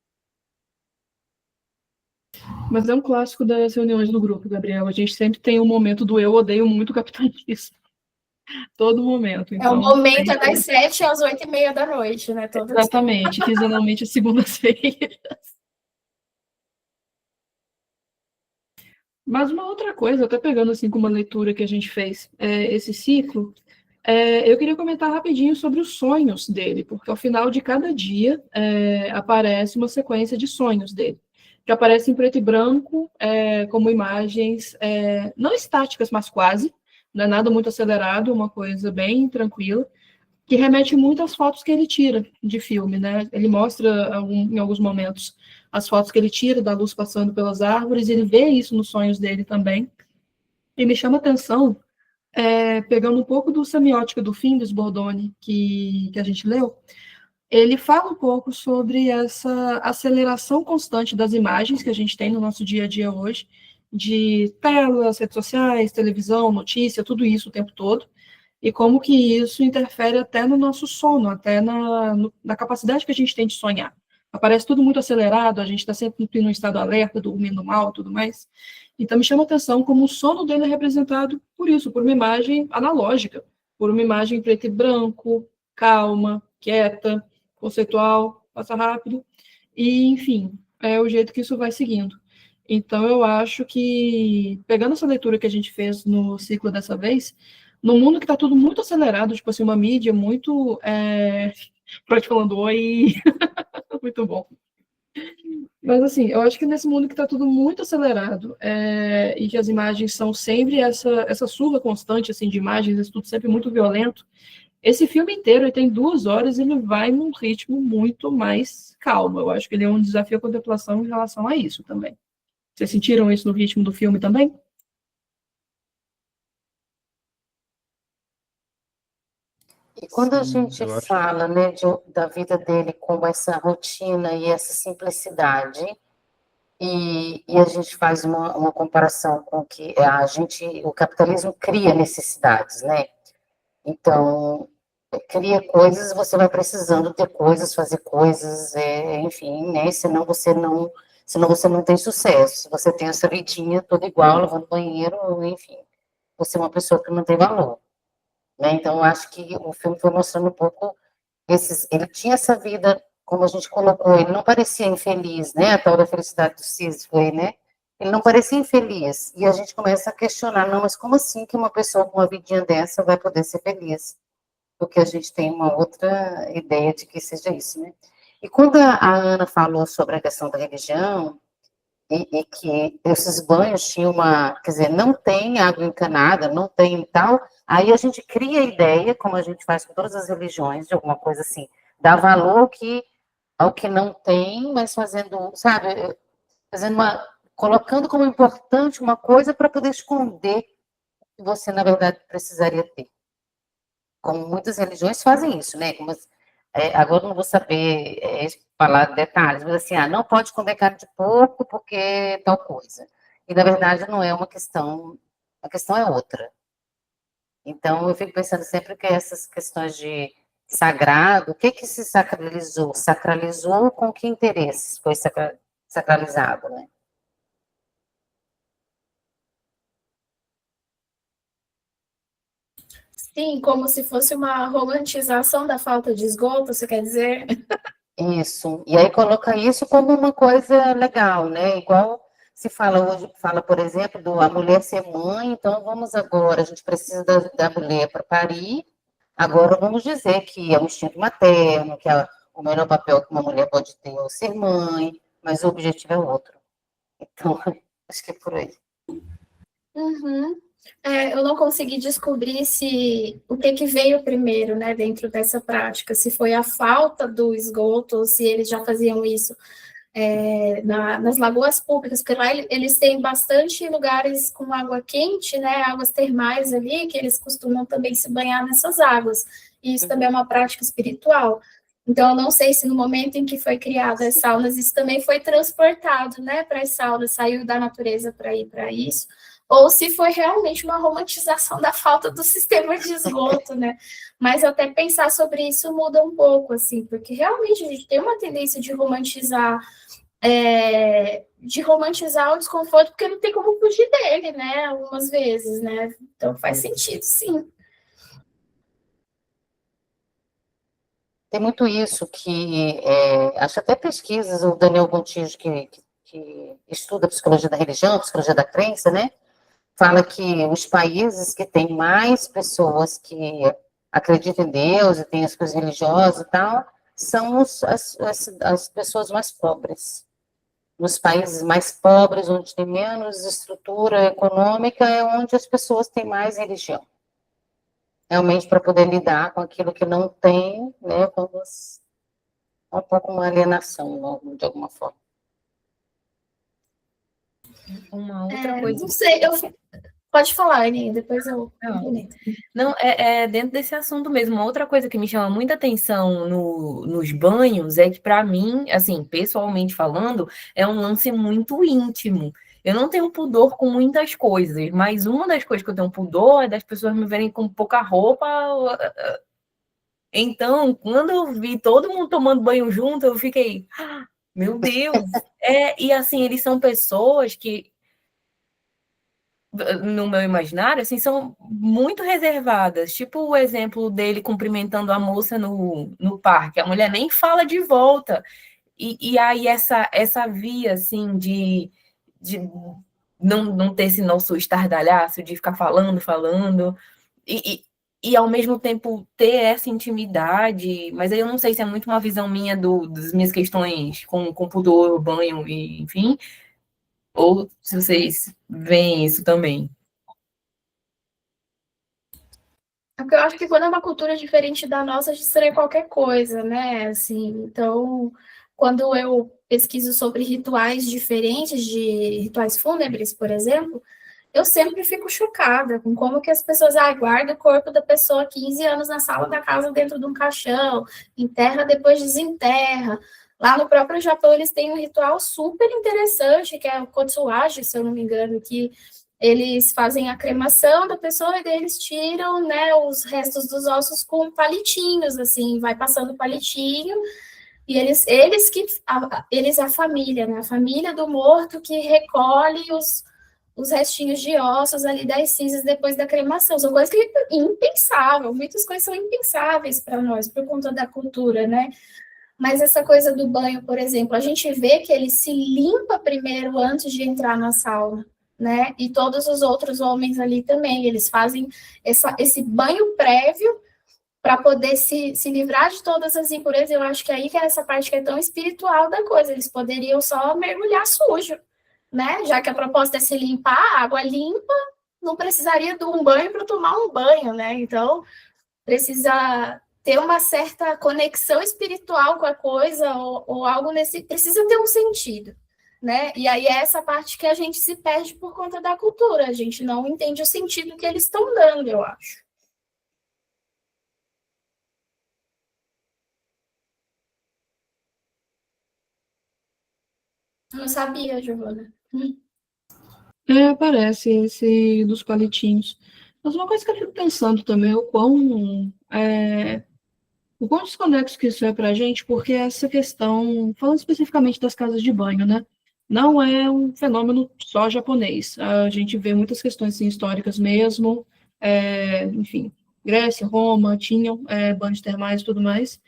Mas é um clássico das reuniões do grupo, Gabriel. A gente sempre tem um momento do eu odeio muito o capitalismo. Todo momento. É o Então, momento é das 7 às 8h30 da noite, né? exatamente, quinzenalmente, segundas-feiras. Mas uma outra coisa, até pegando assim com uma leitura que a gente fez esse ciclo, eu queria comentar rapidinho sobre os sonhos dele, porque ao final de cada dia aparece uma sequência de sonhos dele, que aparecem em preto e branco, como imagens não estáticas, mas quase, não é nada muito acelerado, uma coisa bem tranquila, que remete muito às fotos que ele tira de filme, né? Ele mostra em alguns momentos as fotos que ele tira da luz passando pelas árvores, ele vê isso nos sonhos dele também, e me chama a atenção, pegando um pouco do Semiótica do Fim, dos Bordoni, que a gente leu, ele fala um pouco sobre essa aceleração constante das imagens que a gente tem no nosso dia a dia hoje, de telas, redes sociais, televisão, notícia, tudo isso o tempo todo, e como que isso interfere até no nosso sono, até na capacidade que a gente tem de sonhar. Aparece tudo muito acelerado, a gente está sempre em um estado alerta, dormindo mal e tudo mais. Então, me chama a atenção como o sono dele é representado por isso, por uma imagem analógica, por uma imagem preto e branco, calma, quieta, conceitual, passa rápido, e, enfim, é o jeito que isso vai seguindo. Então, eu acho que, pegando essa leitura que a gente fez no ciclo dessa vez, num mundo que está tudo muito acelerado, tipo assim, uma mídia muito. Freud falando oi. Muito bom. Mas, assim, eu acho que nesse mundo que está tudo muito acelerado e que as imagens são sempre essa surra constante assim, de imagens, isso tudo sempre muito violento, esse filme inteiro, ele tem 2 horas, ele vai num ritmo muito mais calmo. Eu acho que ele é um desafio à contemplação em relação a isso também. Vocês sentiram isso no ritmo do filme também? E quando a Sim, gente eu acho. fala, né, da vida dele como essa rotina e essa simplicidade, e a gente faz uma comparação com que o capitalismo cria necessidades, né? Então, cria coisas, você vai precisando ter coisas, fazer coisas, enfim, né? Senão você não tem sucesso. Se você tem essa vidinha toda igual, lavando banheiro, enfim, você é uma pessoa que não tem valor, né? Então, eu acho que o filme foi mostrando um pouco ele tinha essa vida, como a gente colocou, ele não parecia infeliz, né? A tal da felicidade do Sísifo aí, né? Ele não parecia infeliz. E a gente começa a questionar, não, mas como assim que uma pessoa com uma vidinha dessa vai poder ser feliz? Porque a gente tem uma outra ideia de que seja isso, né? E quando a Ana falou sobre a questão da religião, e que esses banhos tinham quer dizer, não tem água encanada, não tem tal, aí a gente cria a ideia, como a gente faz com todas as religiões, de alguma coisa assim, dá valor ao que não tem, mas fazendo, sabe, colocando como importante uma coisa para poder esconder o que você, na verdade, precisaria ter. Como muitas religiões fazem isso, né? Agora eu não vou saber falar detalhes, mas assim, não pode comer carne de porco porque tal coisa. E, na verdade, não é uma questão, a questão é outra. Então, eu fico pensando sempre que essas questões de sagrado, o que se sacralizou? Sacralizou com que interesses foi sacralizado, né? Sim, como se fosse uma romantização da falta de esgoto, você quer dizer? Isso. E aí coloca isso como uma coisa legal, né? Igual se fala hoje, por exemplo, a mulher ser mãe, então vamos agora, a gente precisa da mulher para parir, agora vamos dizer que é o instinto materno, que o melhor papel que uma mulher pode ter é ser mãe, mas o objetivo é outro. Então, acho que é por aí. Uhum. Eu não consegui descobrir o que veio primeiro, né, dentro dessa prática, se foi a falta do esgoto, ou se eles já faziam isso nas lagoas públicas, porque lá eles têm bastante lugares com água quente, né, águas termais ali, que eles costumam também se banhar nessas águas, e isso também é uma prática espiritual. Então, eu não sei se no momento em que foi criada as saunas, isso também foi transportado, né, para as saunas, saiu da natureza para ir para isso, ou se foi realmente uma romantização da falta do sistema de esgoto, né? Mas até pensar sobre isso muda um pouco, assim, porque realmente a gente tem uma tendência de romantizar o desconforto, porque não tem como fugir dele, né? Algumas vezes, né? Então faz sentido, sim. Tem muito isso que, acho até pesquisas, o Daniel Gontijo, que estuda psicologia da religião, psicologia da crença, né? Fala que os países que têm mais pessoas que acreditam em Deus e têm as coisas religiosas e tal, são as pessoas mais pobres. Nos países mais pobres, onde tem menos estrutura econômica, é onde as pessoas têm mais religião. Realmente para poder lidar com aquilo que não tem, né, vamos, um pouco uma alienação, de alguma forma. Uma outra coisa. Não sei, pode falar, Aninha, depois eu comento. Não, dentro desse assunto mesmo. Uma outra coisa que me chama muita atenção nos banhos é que, para mim, assim, pessoalmente falando, é um lance muito íntimo. Eu não tenho pudor com muitas coisas, mas uma das coisas que eu tenho pudor é das pessoas me verem com pouca roupa. Então, quando eu vi todo mundo tomando banho junto, eu fiquei, meu Deus! E assim, eles são pessoas que, no meu imaginário, assim, são muito reservadas. Tipo o exemplo dele cumprimentando a moça no parque. A mulher nem fala de volta. E aí essa via, assim, de não ter esse nosso estardalhaço, de ficar falando, e ao mesmo tempo ter essa intimidade, mas aí eu não sei se é muito uma visão minha das minhas questões com pudor, banho, e, enfim, ou se vocês veem isso também. Porque eu acho que quando é uma cultura diferente da nossa, a gente seria qualquer coisa, né? Assim, então, quando eu pesquiso sobre rituais diferentes, de rituais fúnebres, por exemplo, eu sempre fico chocada com como que as pessoas guardam o corpo da pessoa 15 anos na sala da casa dentro de um caixão, enterra, depois desenterra. Lá no próprio Japão, eles têm um ritual super interessante, que é o Kotsuage, se eu não me engano, que eles fazem a cremação da pessoa e daí eles tiram, né, os restos dos ossos com palitinhos, assim, vai passando palitinho, e a família, né, a família do morto que recolhe os restinhos de ossos ali das cinzas depois da cremação. São coisas que é impensável, muitas coisas são impensáveis para nós, por conta da cultura, né? Mas essa coisa do banho, por exemplo, a gente vê que ele se limpa primeiro antes de entrar na sauna, né? E todos os outros homens ali também, eles fazem esse banho prévio para poder se livrar de todas as impurezas. Eu acho que aí que é essa parte que é tão espiritual da coisa, eles poderiam só mergulhar sujo, né? Já que a proposta é se limpar, a água limpa, não precisaria de um banho para tomar um banho, né? Então, precisa ter uma certa conexão espiritual com a coisa, ou algo precisa ter um sentido, né? E aí é essa parte que a gente se perde por conta da cultura, a gente não entende o sentido que eles estão dando, eu acho. Não sabia, Giovana. Aparece esse dos palitinhos. Mas uma coisa que eu fico pensando também é o quão desconexo que isso é para a gente, porque essa questão, falando especificamente das casas de banho, né? Não é um fenômeno só japonês. A gente vê muitas questões assim, históricas mesmo, enfim, Grécia, Roma, tinham banhos termais e tudo mais.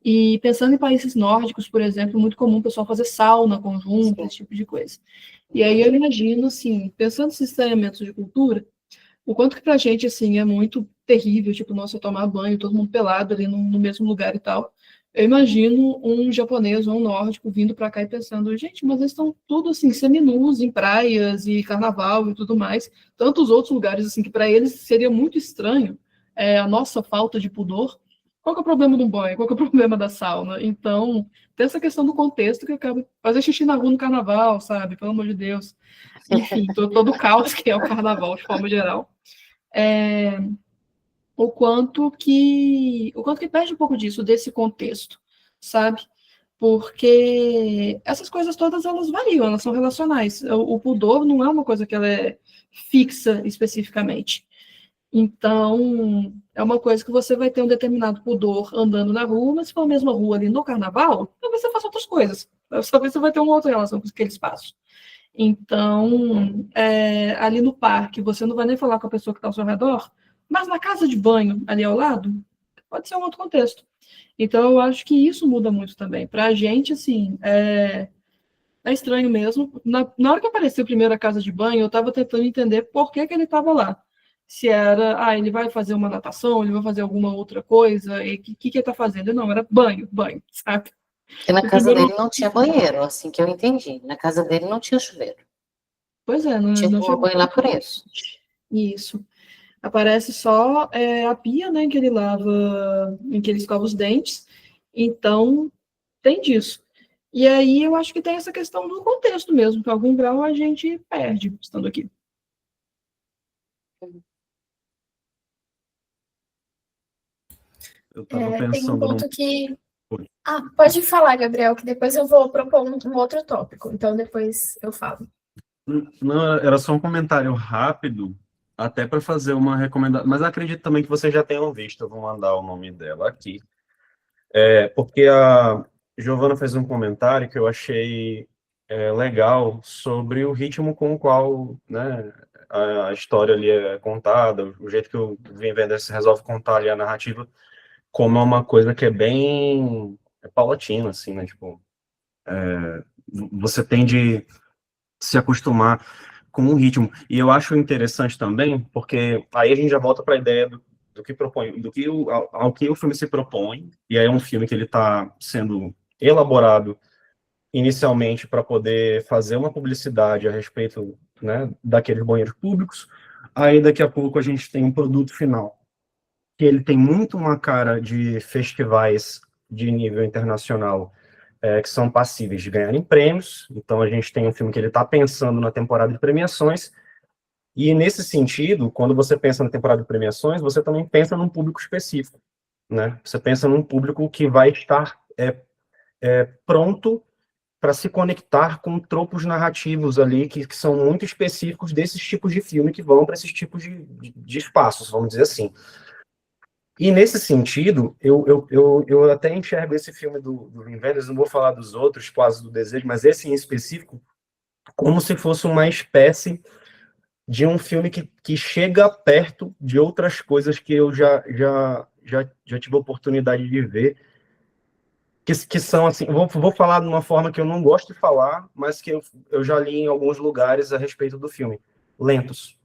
E pensando em países nórdicos, por exemplo, é muito comum o pessoal fazer sauna conjunto, esse tipo de coisa. E aí eu imagino, assim, pensando nesses estranhamentos de cultura, o quanto que pra gente, assim, é muito terrível, tipo, nossa, tomar banho, todo mundo pelado ali no mesmo lugar e tal. Eu imagino um japonês ou um nórdico vindo pra cá e pensando, gente, mas eles estão tudo, assim, seminus em praias e carnaval e tudo mais. Tantos outros lugares, assim, que para eles seria muito estranho a nossa falta de pudor. Qual que é o problema do banho? Qual que é o problema da sauna? Então, tem essa questão do contexto que acaba fazer xixi na rua no carnaval, sabe? Pelo amor de Deus. Enfim, todo o caos que é o carnaval, de forma geral. O quanto que perde um pouco disso, desse contexto. sabe? Porque essas coisas todas, elas variam, elas são relacionais. O pudor não é uma coisa que ela é fixa especificamente. Então, é uma coisa que você vai ter um determinado pudor andando na rua, mas se for a mesma rua ali no carnaval, talvez você faça outras coisas. Talvez você vai ter uma outra relação com aquele espaço. Então, ali no parque, você não vai nem falar com a pessoa que está ao seu redor, mas na casa de banho, ali ao lado, pode ser um outro contexto. Então, eu acho que isso muda muito também. Para a gente, assim, é estranho mesmo. Na hora que apareceu primeiro a casa de banho, eu estava tentando entender por que ele estava lá. Se era, ele vai fazer uma natação, ele vai fazer alguma outra coisa, e o que ele está fazendo? Não, era banho, sabe? Porque na casa dele não tinha banheiro, assim que eu entendi. Na casa dele não tinha chuveiro. Pois é, Tinha que não tomar chegou. banho lá por isso. Isso. Aparece só a pia, né, que ele lava, em que ele escova os dentes. Então, tem disso. E aí eu acho que tem essa questão do contexto mesmo, que algum grau a gente perde estando aqui. Eu estava Tem um pensando ponto que... Oi. Pode falar, Gabriel, que depois eu vou propor um outro tópico, então depois eu falo. Não, era só um comentário rápido, até para fazer uma recomendação, mas acredito também que vocês já tenham visto, eu vou mandar o nome dela aqui. Porque a Giovana fez um comentário que eu achei legal sobre o ritmo com o qual, né, a história ali é contada, o jeito que o Wim Wenders resolve contar ali a narrativa, como é uma coisa que é bem paulatina, assim, né, tipo, você tem de se acostumar com o ritmo. E eu acho interessante também, porque aí a gente já volta para a ideia do que propõe, ao que o filme se propõe, e aí é um filme que ele está sendo elaborado inicialmente para poder fazer uma publicidade a respeito, né, daqueles banheiros públicos, aí daqui a pouco a gente tem um produto final, que ele tem muito uma cara de festivais de nível internacional, que são passíveis de ganharem prêmios. Então a gente tem um filme que ele está pensando na temporada de premiações, e nesse sentido, quando você pensa na temporada de premiações, você também pensa num público específico, né? Você pensa num público que vai estar pronto para se conectar com tropos narrativos ali que são muito específicos desses tipos de filme que vão para esses tipos de espaços, vamos dizer assim. E nesse sentido, eu até enxergo esse filme do Wim Wenders, não vou falar dos outros, quase do Desejo, mas esse em específico, como se fosse uma espécie de um filme que chega perto de outras coisas que eu já tive a oportunidade de ver, que são assim, vou falar de uma forma que eu não gosto de falar, mas que eu já li em alguns lugares a respeito do filme, lentos.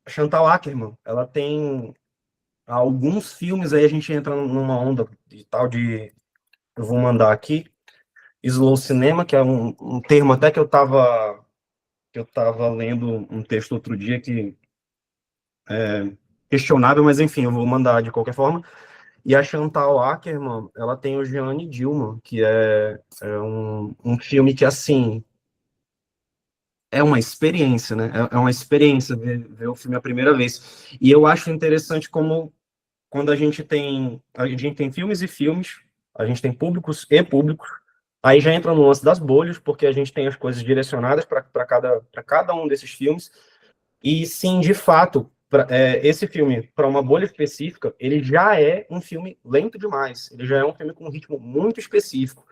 Chantal Akerman, ela tem alguns filmes, aí a gente entra numa onda de tal de, eu vou mandar aqui, slow cinema, que é um termo até que eu estava lendo um texto outro dia que é questionável, mas enfim, eu vou mandar de qualquer forma. E a Chantal Akerman, ela tem o Jeanne Dilma, que é um filme que, assim, é uma experiência, né? É uma experiência ver o filme a primeira vez. E eu acho interessante como, quando a gente tem filmes e filmes, a gente tem públicos e públicos, aí já entra no lance das bolhas, porque a gente tem as coisas direcionadas para cada um desses filmes. E sim, de fato, esse filme, para uma bolha específica, ele já é um filme lento demais. Ele já é um filme com um ritmo muito específico.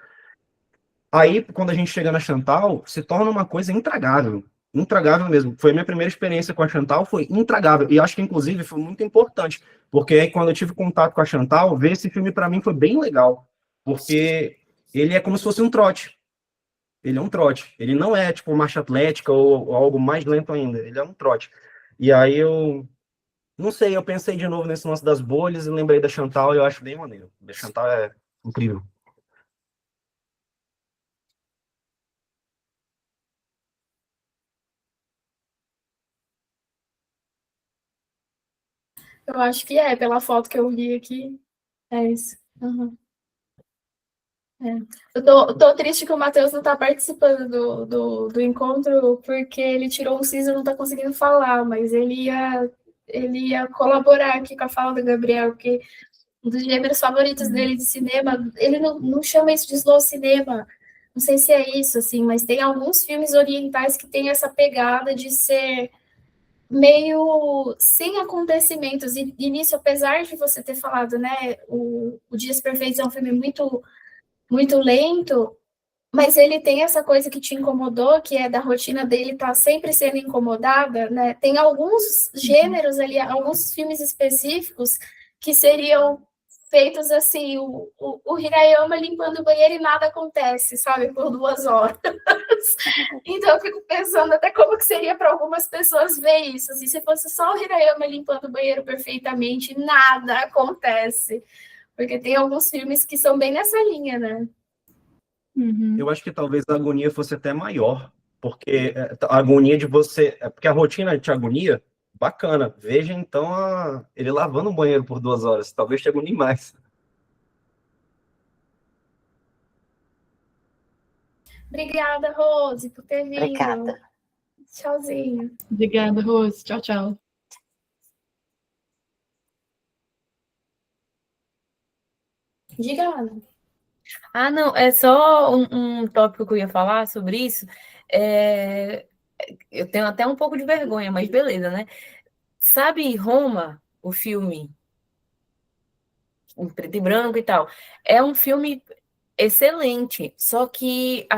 Aí, quando a gente chega na Chantal, se torna uma coisa intragável. Intragável mesmo. Foi a minha primeira experiência com a Chantal, foi intragável. E acho que, inclusive, foi muito importante. Porque aí, quando eu tive contato com a Chantal, ver esse filme, para mim, foi bem legal. Porque ele é como se fosse um trote. Ele é um trote. Ele não é, tipo, marcha atlética ou algo mais lento ainda. Ele é um trote. E aí eu... Não sei, eu pensei de novo nesse lance das bolhas e lembrei da Chantal e eu acho bem maneiro. A Chantal é incrível. Eu acho que pela foto que eu vi aqui, é isso. Uhum. Eu tô triste que o Matheus não está participando do encontro, porque ele tirou um siso e não está conseguindo falar, mas ele ia colaborar aqui com a fala do Gabriel, porque um dos gêneros favoritos dele de cinema. Ele não chama isso de slow cinema, não sei se é isso, assim, mas tem alguns filmes orientais que têm essa pegada de ser meio sem acontecimentos. E nisso, apesar de você ter falado, né, o Dias Perfeitos é um filme muito, muito lento, mas ele tem essa coisa que te incomodou, que é da rotina dele estar sempre sendo incomodada, né? Tem alguns gêneros ali, alguns filmes específicos que seriam feitos assim, o Hirayama limpando o banheiro e nada acontece, sabe, por 2 horas. Então eu fico pensando até como que seria para algumas pessoas ver isso, assim, se fosse só o Hirayama limpando o banheiro perfeitamente, nada acontece. Porque tem alguns filmes que são bem nessa linha, né? Eu acho que talvez a agonia fosse até maior, porque a agonia de você. Porque a rotina te agonia, bacana. Veja então ele lavando o banheiro por 2 horas. Talvez te agonie mais. Obrigada, Rose, por ter vindo. Obrigada. Tchauzinho. Obrigada, Rose. Tchau, tchau. Diga, Ana. Ah, não, é só um tópico que eu ia falar sobre isso. Eu tenho até um pouco de vergonha, mas beleza, né? Sabe Roma, o filme em preto e branco e tal? É um filme excelente, só que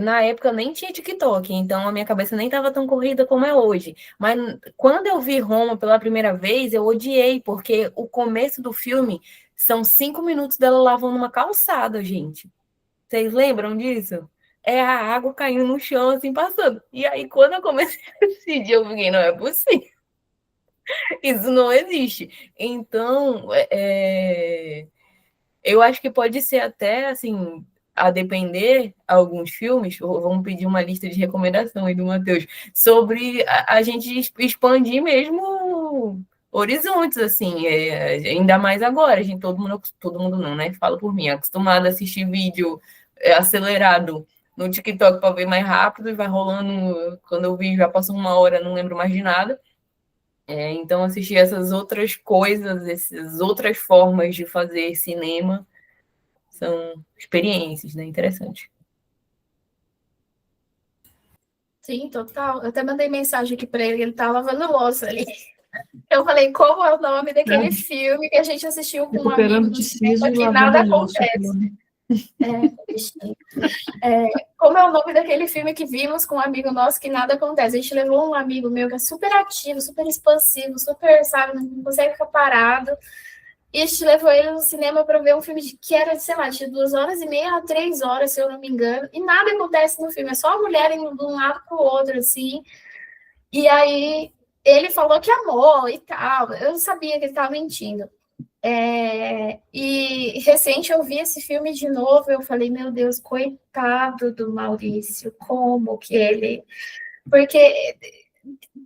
na época eu nem tinha TikTok, então a minha cabeça nem estava tão corrida como é hoje. Mas quando eu vi Roma pela primeira vez, eu odiei, porque o começo do filme são 5 minutos dela lavando uma calçada, gente. Vocês lembram disso? É a água caindo no chão, assim, passando. E aí, quando eu comecei a assistir, eu fiquei, não é possível. Isso não existe. Então, eu acho que pode ser até, assim, a depender, alguns filmes, vamos pedir uma lista de recomendação aí do Matheus, sobre a gente expandir mesmo horizontes, assim, ainda mais agora, todo mundo não, né? Fala por mim, acostumado a assistir vídeo acelerado no TikTok para ver mais rápido e vai rolando, quando eu vi já passou 1 hora, não lembro mais de nada. Então, assistir essas outras coisas, essas outras formas de fazer cinema são experiências, né? Interessante. Sim, total. Eu até mandei mensagem aqui para ele tá lavando louça ali. Eu falei, como é o nome daquele filme que a gente assistiu com um amigo no cinema que nada acontece. Como é o nome daquele filme que vimos com um amigo nosso que nada acontece? A gente levou um amigo meu que é super ativo, super expansivo, super, sabe, não consegue ficar parado. E a gente levou ele no cinema para ver um filme que era, sei lá, de 2h30 a 3 horas, se eu não me engano, e nada acontece no filme, é só a mulher indo de um lado para o outro, assim. E aí ele falou que amou e tal. Eu não sabia que ele estava mentindo. E recente eu vi esse filme de novo, eu falei, meu Deus, coitado do Maurício, como que ele... Porque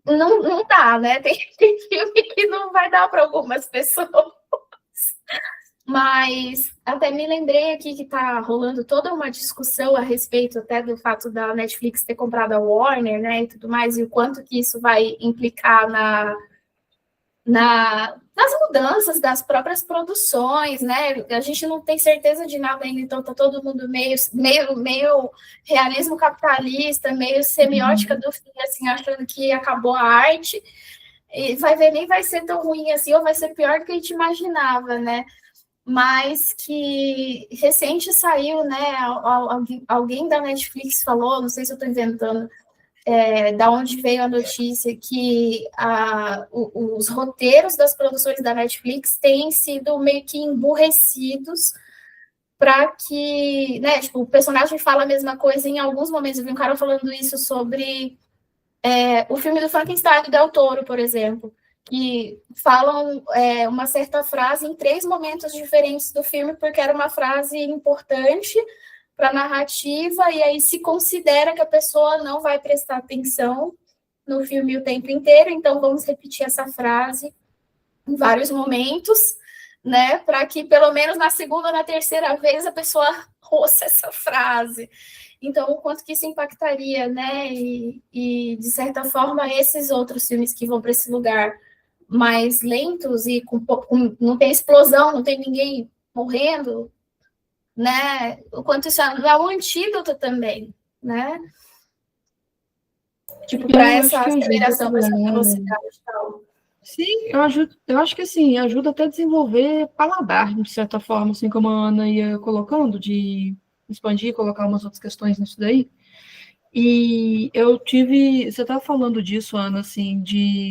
não dá, né? Tem filme que não vai dar para algumas pessoas. Mas até me lembrei aqui que está rolando toda uma discussão a respeito até do fato da Netflix ter comprado a Warner, né, e tudo mais, e o quanto que isso vai implicar nas mudanças das próprias produções, né? A gente não tem certeza de nada ainda, então tá todo mundo meio realismo capitalista, meio semiótica do fim, assim, achando que acabou a arte, e vai ver, nem vai ser tão ruim assim, ou vai ser pior do que a gente imaginava, né? Mas que recente saiu, né? Alguém da Netflix falou, não sei se eu estou inventando, da onde veio a notícia, que os roteiros das produções da Netflix têm sido meio que emburrecidos para que, né, tipo, o personagem fala a mesma coisa em alguns momentos. Eu vi um cara falando isso sobre o filme do Frankenstein do Del Toro, por exemplo, que falam uma certa frase em 3 momentos diferentes do filme, porque era uma frase importante para a narrativa, e aí se considera que a pessoa não vai prestar atenção no filme o tempo inteiro, então vamos repetir essa frase em vários momentos, né, para que pelo menos na segunda ou na terceira vez a pessoa ouça essa frase. Então, o quanto que isso impactaria, né, e de certa forma esses outros filmes que vão para esse lugar mais lentos e não tem explosão, não tem ninguém morrendo, né? O quanto isso é um antídoto também, né? Tipo, para essa aceleração, para essa velocidade e tal. Sim, eu acho que assim, ajuda até a desenvolver paladar, de certa forma, assim como a Ana ia colocando, de expandir, colocar umas outras questões nisso daí. E você estava falando disso, Ana, assim,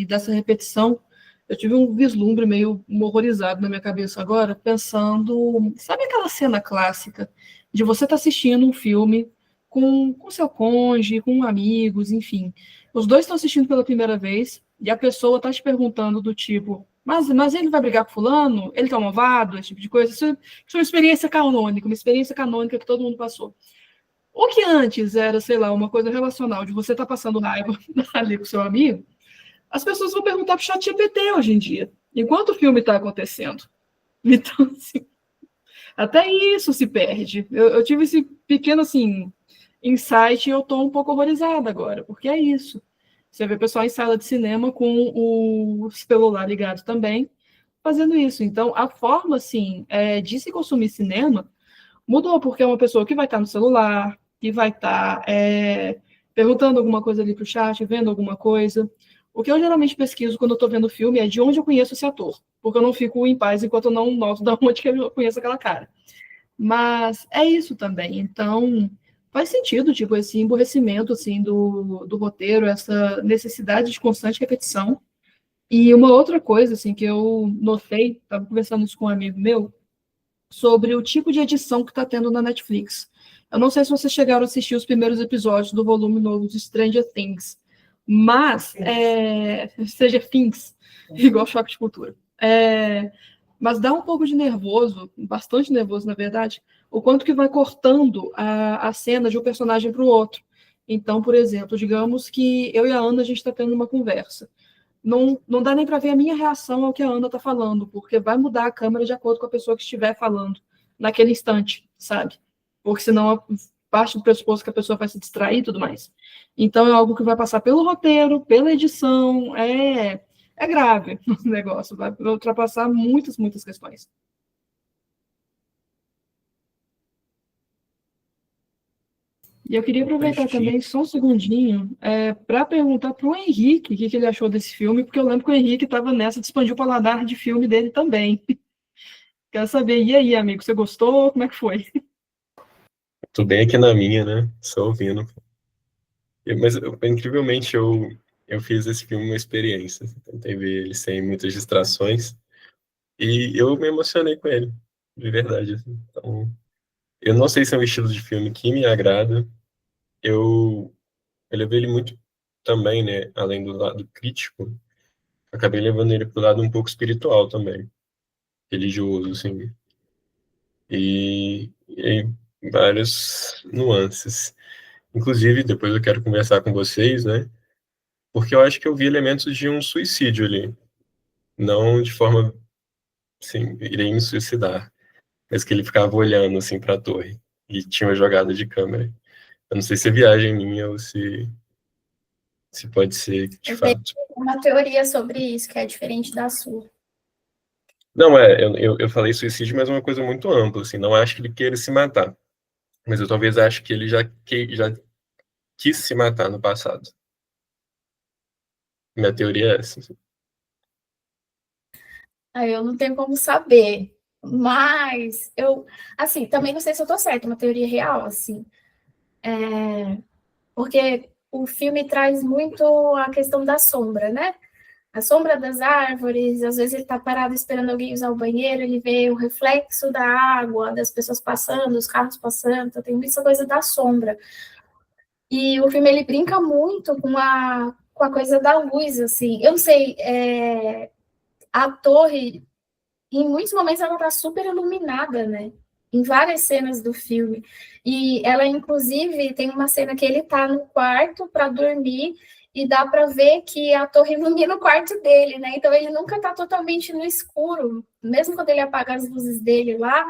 dessa repetição. Eu tive um vislumbre meio horrorizado na minha cabeça agora, pensando, sabe aquela cena clássica de você estar assistindo um filme com seu cônjuge, com amigos, enfim. Os dois estão assistindo pela primeira vez e a pessoa está te perguntando do tipo, mas ele vai brigar com fulano? Ele tá malvado? Esse tipo de coisa. Isso é uma experiência canônica que todo mundo passou. O que antes era, sei lá, uma coisa relacional, de você estar passando raiva ali com seu amigo, as pessoas vão perguntar para o chat GPT hoje em dia, enquanto o filme está acontecendo. Então, assim, até isso se perde. Eu tive esse pequeno, assim, insight e eu estou um pouco horrorizada agora, porque é isso. Você vê pessoal em sala de cinema com o celular ligado também, fazendo isso. Então, a forma, assim, de se consumir cinema mudou, porque é uma pessoa que vai estar no celular, que vai estar perguntando alguma coisa ali para o chat, vendo alguma coisa. O que eu geralmente pesquiso quando eu estou vendo filme é de onde eu conheço esse ator, porque eu não fico em paz enquanto eu não noto de onde que eu conheço aquela cara. Mas é isso também. Então, faz sentido, tipo, esse emborrecimento, assim, do roteiro, essa necessidade de constante repetição. E uma outra coisa, assim, que eu notei, estava conversando isso com um amigo meu, sobre o tipo de edição que está tendo na Netflix. Eu não sei se vocês chegaram a assistir os primeiros episódios do volume novo de Stranger Things, mas Stranger Things, igual Choque de Cultura. Mas dá um pouco de nervoso, bastante nervoso, na verdade, o quanto que vai cortando a cena de um personagem para o outro. Então, por exemplo, digamos que eu e a Ana, a gente está tendo uma conversa. Não dá nem para ver a minha reação ao que a Ana está falando, porque vai mudar a câmera de acordo com a pessoa que estiver falando naquele instante, sabe? Porque senão parte do pressuposto que a pessoa vai se distrair e tudo mais. Então é algo que vai passar pelo roteiro, pela edição, é grave o negócio, vai ultrapassar muitas, muitas questões. E eu queria aproveitar também só um segundinho para perguntar para o Henrique o que ele achou desse filme, porque eu lembro que o Henrique estava nessa de expandir o paladar de filme dele também. Quero saber, e aí, amigo, você gostou? Como é que foi? Tô bem aqui na minha, né? Só ouvindo. Mas, incrivelmente, eu fiz esse filme uma experiência. Tentei ver ele sem muitas distrações. E eu me emocionei com ele, de verdade. Assim. Então, eu não sei se é um estilo de filme que me agrada. Eu levei ele muito também, né? Além do lado crítico, acabei levando ele pro lado um pouco espiritual também. Religioso, assim. E várias nuances. Inclusive, depois eu quero conversar com vocês, né? Porque eu acho que eu vi elementos de um suicídio ali. Não de forma, assim, irei me suicidar. Mas que ele ficava olhando, assim, para a torre. E tinha uma jogada de câmera. Eu não sei se é viagem minha ou se pode ser de fato. Uma teoria sobre isso, que é diferente da sua. Não, eu falei suicídio, mas é uma coisa muito ampla, assim. Não acho que ele queira se matar. Mas eu talvez acho que ele já quis se matar no passado. Minha teoria é essa. Assim. Eu não tenho como saber, mas eu, assim, também não sei se eu tô certa, uma teoria real, assim, porque o filme traz muito a questão da sombra, né? A sombra das árvores, às vezes ele tá parado esperando alguém usar o banheiro, ele vê o reflexo da água, das pessoas passando, os carros passando, então tem muita coisa da sombra. E o filme, ele brinca muito com a coisa da luz, assim, eu não sei, a torre, em muitos momentos ela está super iluminada, né? Em várias cenas do filme. E ela, inclusive, tem uma cena que ele está no quarto para dormir e dá para ver que a torre ilumina o quarto dele, né? Então ele nunca está totalmente no escuro. Mesmo quando ele apaga as luzes dele lá,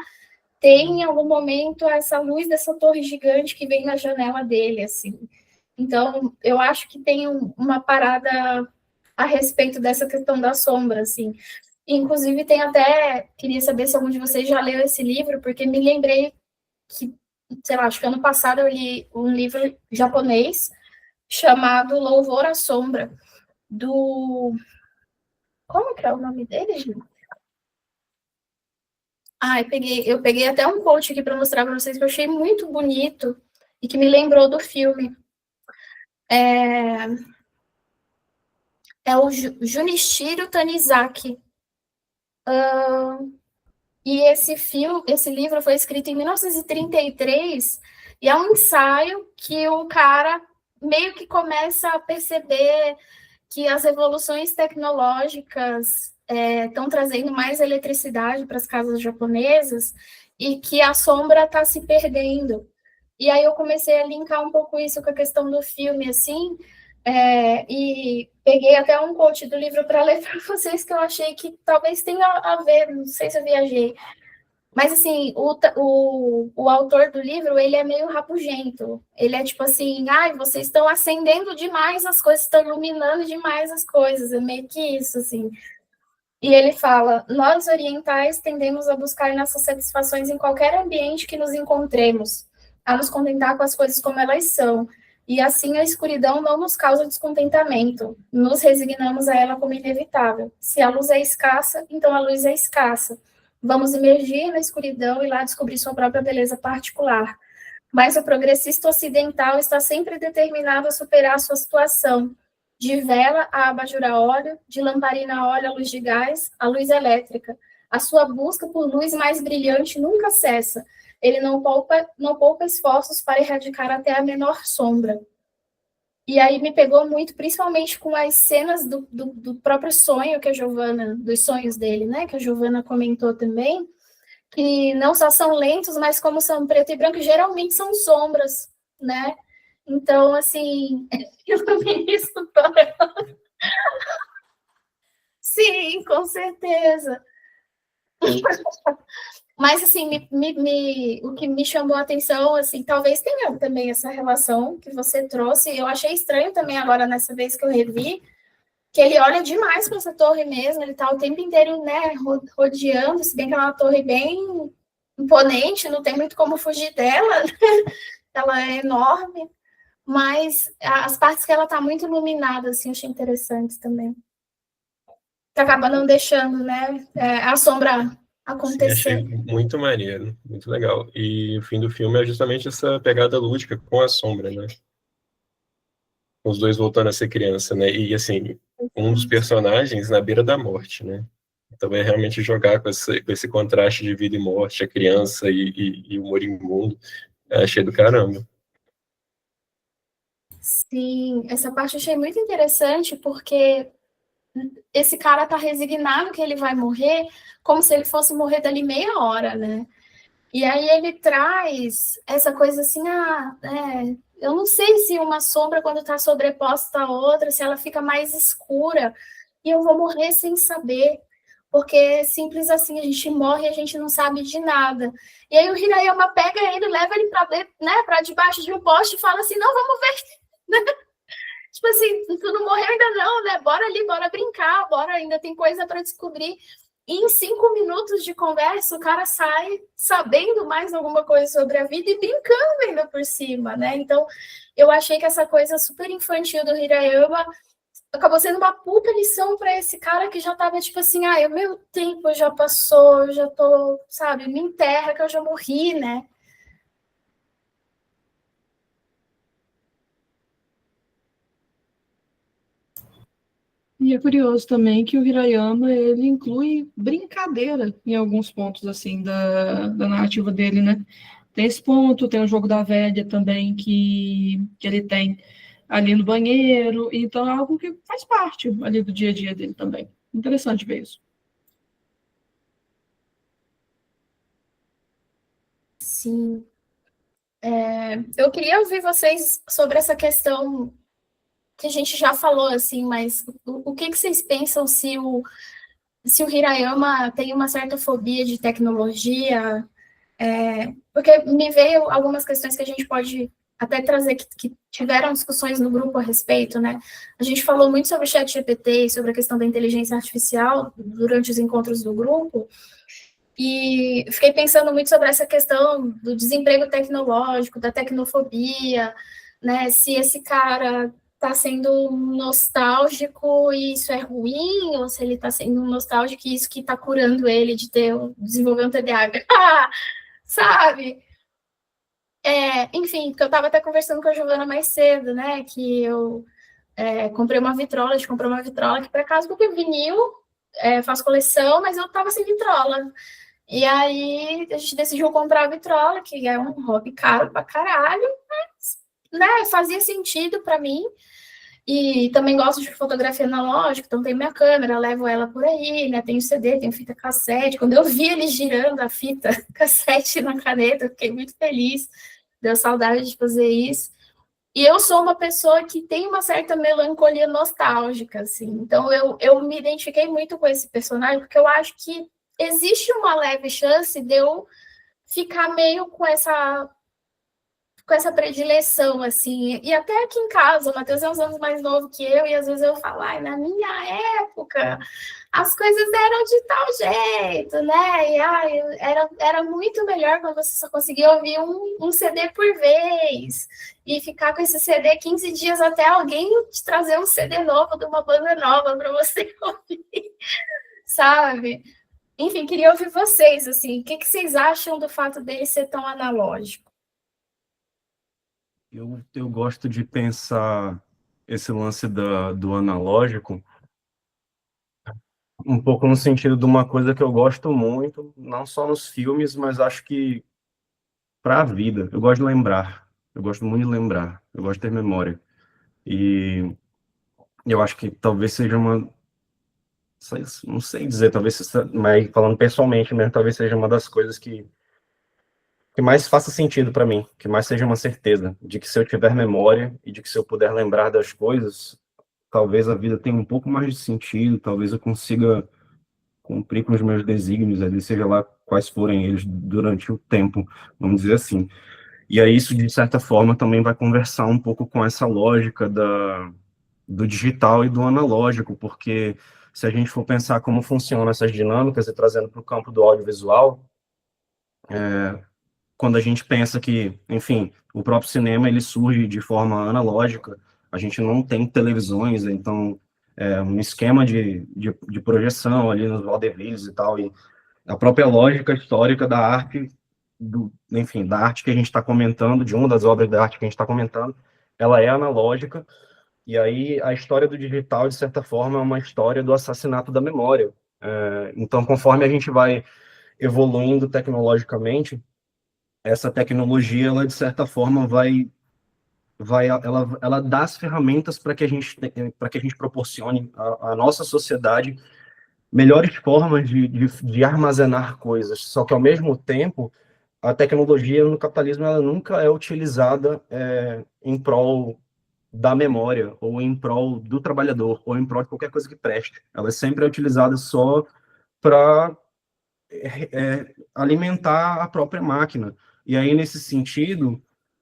tem em algum momento essa luz dessa torre gigante que vem na janela dele, assim. Então, eu acho que tem uma parada a respeito dessa questão da sombra, assim. Inclusive, queria saber se algum de vocês já leu esse livro, porque me lembrei que, sei lá, acho que ano passado eu li um livro japonês chamado Louvor à Sombra, do... Como que é o nome dele, gente? Eu peguei até um quote aqui para mostrar para vocês que eu achei muito bonito e que me lembrou do filme. É o Junichiro Tanizaki. E esse livro foi escrito em 1933 e é um ensaio que o cara meio que começa a perceber que as evoluções tecnológicas estão trazendo mais eletricidade para as casas japonesas e que a sombra está se perdendo. E aí eu comecei a linkar um pouco isso com a questão do filme, assim, e peguei até um quote do livro para ler para vocês que eu achei que talvez tenha a ver, não sei se eu viajei. Mas, assim, o autor do livro, ele é meio rabugento. Ele é tipo assim, vocês estão acendendo demais as coisas, estão iluminando demais as coisas. É meio que isso, assim. E ele fala, nós orientais tendemos a buscar nossas satisfações em qualquer ambiente que nos encontremos, a nos contentar com as coisas como elas são. E assim a escuridão não nos causa descontentamento. Nos resignamos a ela como inevitável. Se a luz é escassa, então a luz é escassa. Vamos emergir na escuridão e lá descobrir sua própria beleza particular. Mas o progressista ocidental está sempre determinado a superar sua situação. De vela a abajur a óleo, de lamparina a óleo a luz de gás, a luz elétrica. A sua busca por luz mais brilhante nunca cessa. Ele não poupa esforços para erradicar até a menor sombra. E aí me pegou muito, principalmente com as cenas do próprio sonho que a Giovana, dos sonhos dele, né, que a Giovana comentou também, que não só são lentos, mas como são preto e branco, geralmente são sombras, né? Então, assim, eu também escutou. Sim, com certeza. Mas, assim, o que me chamou a atenção, assim, talvez tenha também essa relação que você trouxe. Eu achei estranho também agora, nessa vez que eu revi, que ele olha demais para essa torre mesmo, ele está o tempo inteiro, né, rodeando, se bem que é uma torre bem imponente, não tem muito como fugir dela, ela é enorme, mas as partes que ela está muito iluminada, assim, achei interessantes também. Que acaba não deixando, né, a sombra acontecer. Sim, achei muito maneiro, muito legal. E o fim do filme é justamente essa pegada lúdica com a sombra, né? Os dois voltando a ser criança, né? E, assim, um dos personagens na beira da morte, né? Então é realmente jogar com esse contraste de vida e morte, a criança e o moribundo. Achei do caramba. Sim, essa parte eu achei muito interessante, porque esse cara tá resignado que ele vai morrer, como se ele fosse morrer dali meia hora, né? E aí ele traz essa coisa assim, eu não sei se uma sombra, quando está sobreposta à outra, se ela fica mais escura, e eu vou morrer sem saber, porque é simples assim, a gente morre e a gente não sabe de nada. E aí o Hirayama pega ele, leva ele para debaixo de um poste e fala assim, não, vamos ver, tipo assim, tu não morreu ainda não, né? Bora ali, bora brincar, bora, ainda tem coisa para descobrir. E em 5 minutos de conversa, o cara sai sabendo mais alguma coisa sobre a vida e brincando ainda por cima, né? Então, eu achei que essa coisa super infantil do Hirayama acabou sendo uma puta lição para esse cara que já tava tipo assim, o meu tempo já passou, eu já tô, sabe, me enterra que eu já morri, né? E é curioso também que o Hirayama, ele inclui brincadeira em alguns pontos, assim, da narrativa dele, né? Tem esse ponto, tem o jogo da velha também, que ele tem ali no banheiro, então é algo que faz parte ali do dia a dia dele também. Interessante ver isso. Sim. Eu queria ouvir vocês sobre essa questão que a gente já falou, assim, mas o que vocês pensam se o Hirayama tem uma certa fobia de tecnologia? Porque me veio algumas questões que a gente pode até trazer que tiveram discussões no grupo a respeito, né? A gente falou muito sobre o ChatGPT e sobre a questão da inteligência artificial durante os encontros do grupo, e fiquei pensando muito sobre essa questão do desemprego tecnológico, da tecnofobia, né? Se esse cara está sendo nostálgico e isso é ruim, ou se ele está sendo nostálgico e isso que está curando ele de desenvolver um TDAH, sabe? Enfim, porque eu estava até conversando com a Giovana mais cedo, né? Que eu comprei uma vitrola, a gente comprou uma vitrola aqui para casa, porque vinil, faço coleção, mas eu estava sem vitrola. E aí a gente decidiu comprar a vitrola, que é um hobby caro pra caralho, mas, né, fazia sentido para mim. E também gosto de fotografia analógica, então tenho minha câmera, levo ela por aí, né? Tenho CD, tenho fita cassete. Quando eu vi ele girando a fita cassete na caneta, eu fiquei muito feliz. Deu saudade de fazer isso. E eu sou uma pessoa que tem uma certa melancolia nostálgica, assim. Então eu me identifiquei muito com esse personagem, porque eu acho que existe uma leve chance de eu ficar meio com essa predileção, assim, e até aqui em casa, o Matheus é uns anos mais novo que eu, e às vezes eu falo, ai, na minha época, as coisas eram de tal jeito, né, e ai, era muito melhor quando você só conseguia ouvir um CD por vez, e ficar com esse CD 15 dias até alguém te trazer um CD novo de uma banda nova para você ouvir, sabe? Enfim, queria ouvir vocês, assim, o que vocês acham do fato dele ser tão analógico? Eu gosto de pensar esse lance do analógico um pouco no sentido de uma coisa que eu gosto muito, não só nos filmes, mas acho que para a vida. Eu gosto de lembrar. Eu gosto muito de lembrar. Eu gosto de ter memória. E eu acho que talvez seja uma. Não sei dizer, talvez, mas falando pessoalmente mesmo, talvez seja uma das coisas que mais faça sentido para mim, que mais seja uma certeza de que se eu tiver memória e de que se eu puder lembrar das coisas, talvez a vida tenha um pouco mais de sentido, talvez eu consiga cumprir com os meus desígnios ali, seja lá quais forem eles durante o tempo, vamos dizer assim. E aí isso, de certa forma, também vai conversar um pouco com essa lógica do digital e do analógico, porque se a gente for pensar como funcionam essas dinâmicas e trazendo para o campo do audiovisual, quando a gente pensa que, enfim, o próprio cinema ele surge de forma analógica, a gente não tem televisões, então um esquema de projeção ali nos vaudevilles e tal, e a própria lógica histórica da arte, enfim, da arte que a gente está comentando, de uma das obras da arte que a gente está comentando, ela é analógica, e aí a história do digital, de certa forma, é uma história do assassinato da memória. Então, conforme a gente vai evoluindo tecnologicamente, essa tecnologia, ela de certa forma ela dá as ferramentas para que a gente proporcione à nossa sociedade melhores formas de armazenar coisas. Só que ao mesmo tempo, a tecnologia no capitalismo ela nunca é utilizada em prol da memória ou em prol do trabalhador ou em prol de qualquer coisa que preste. Ela sempre é utilizada só para alimentar a própria máquina. E aí, nesse sentido,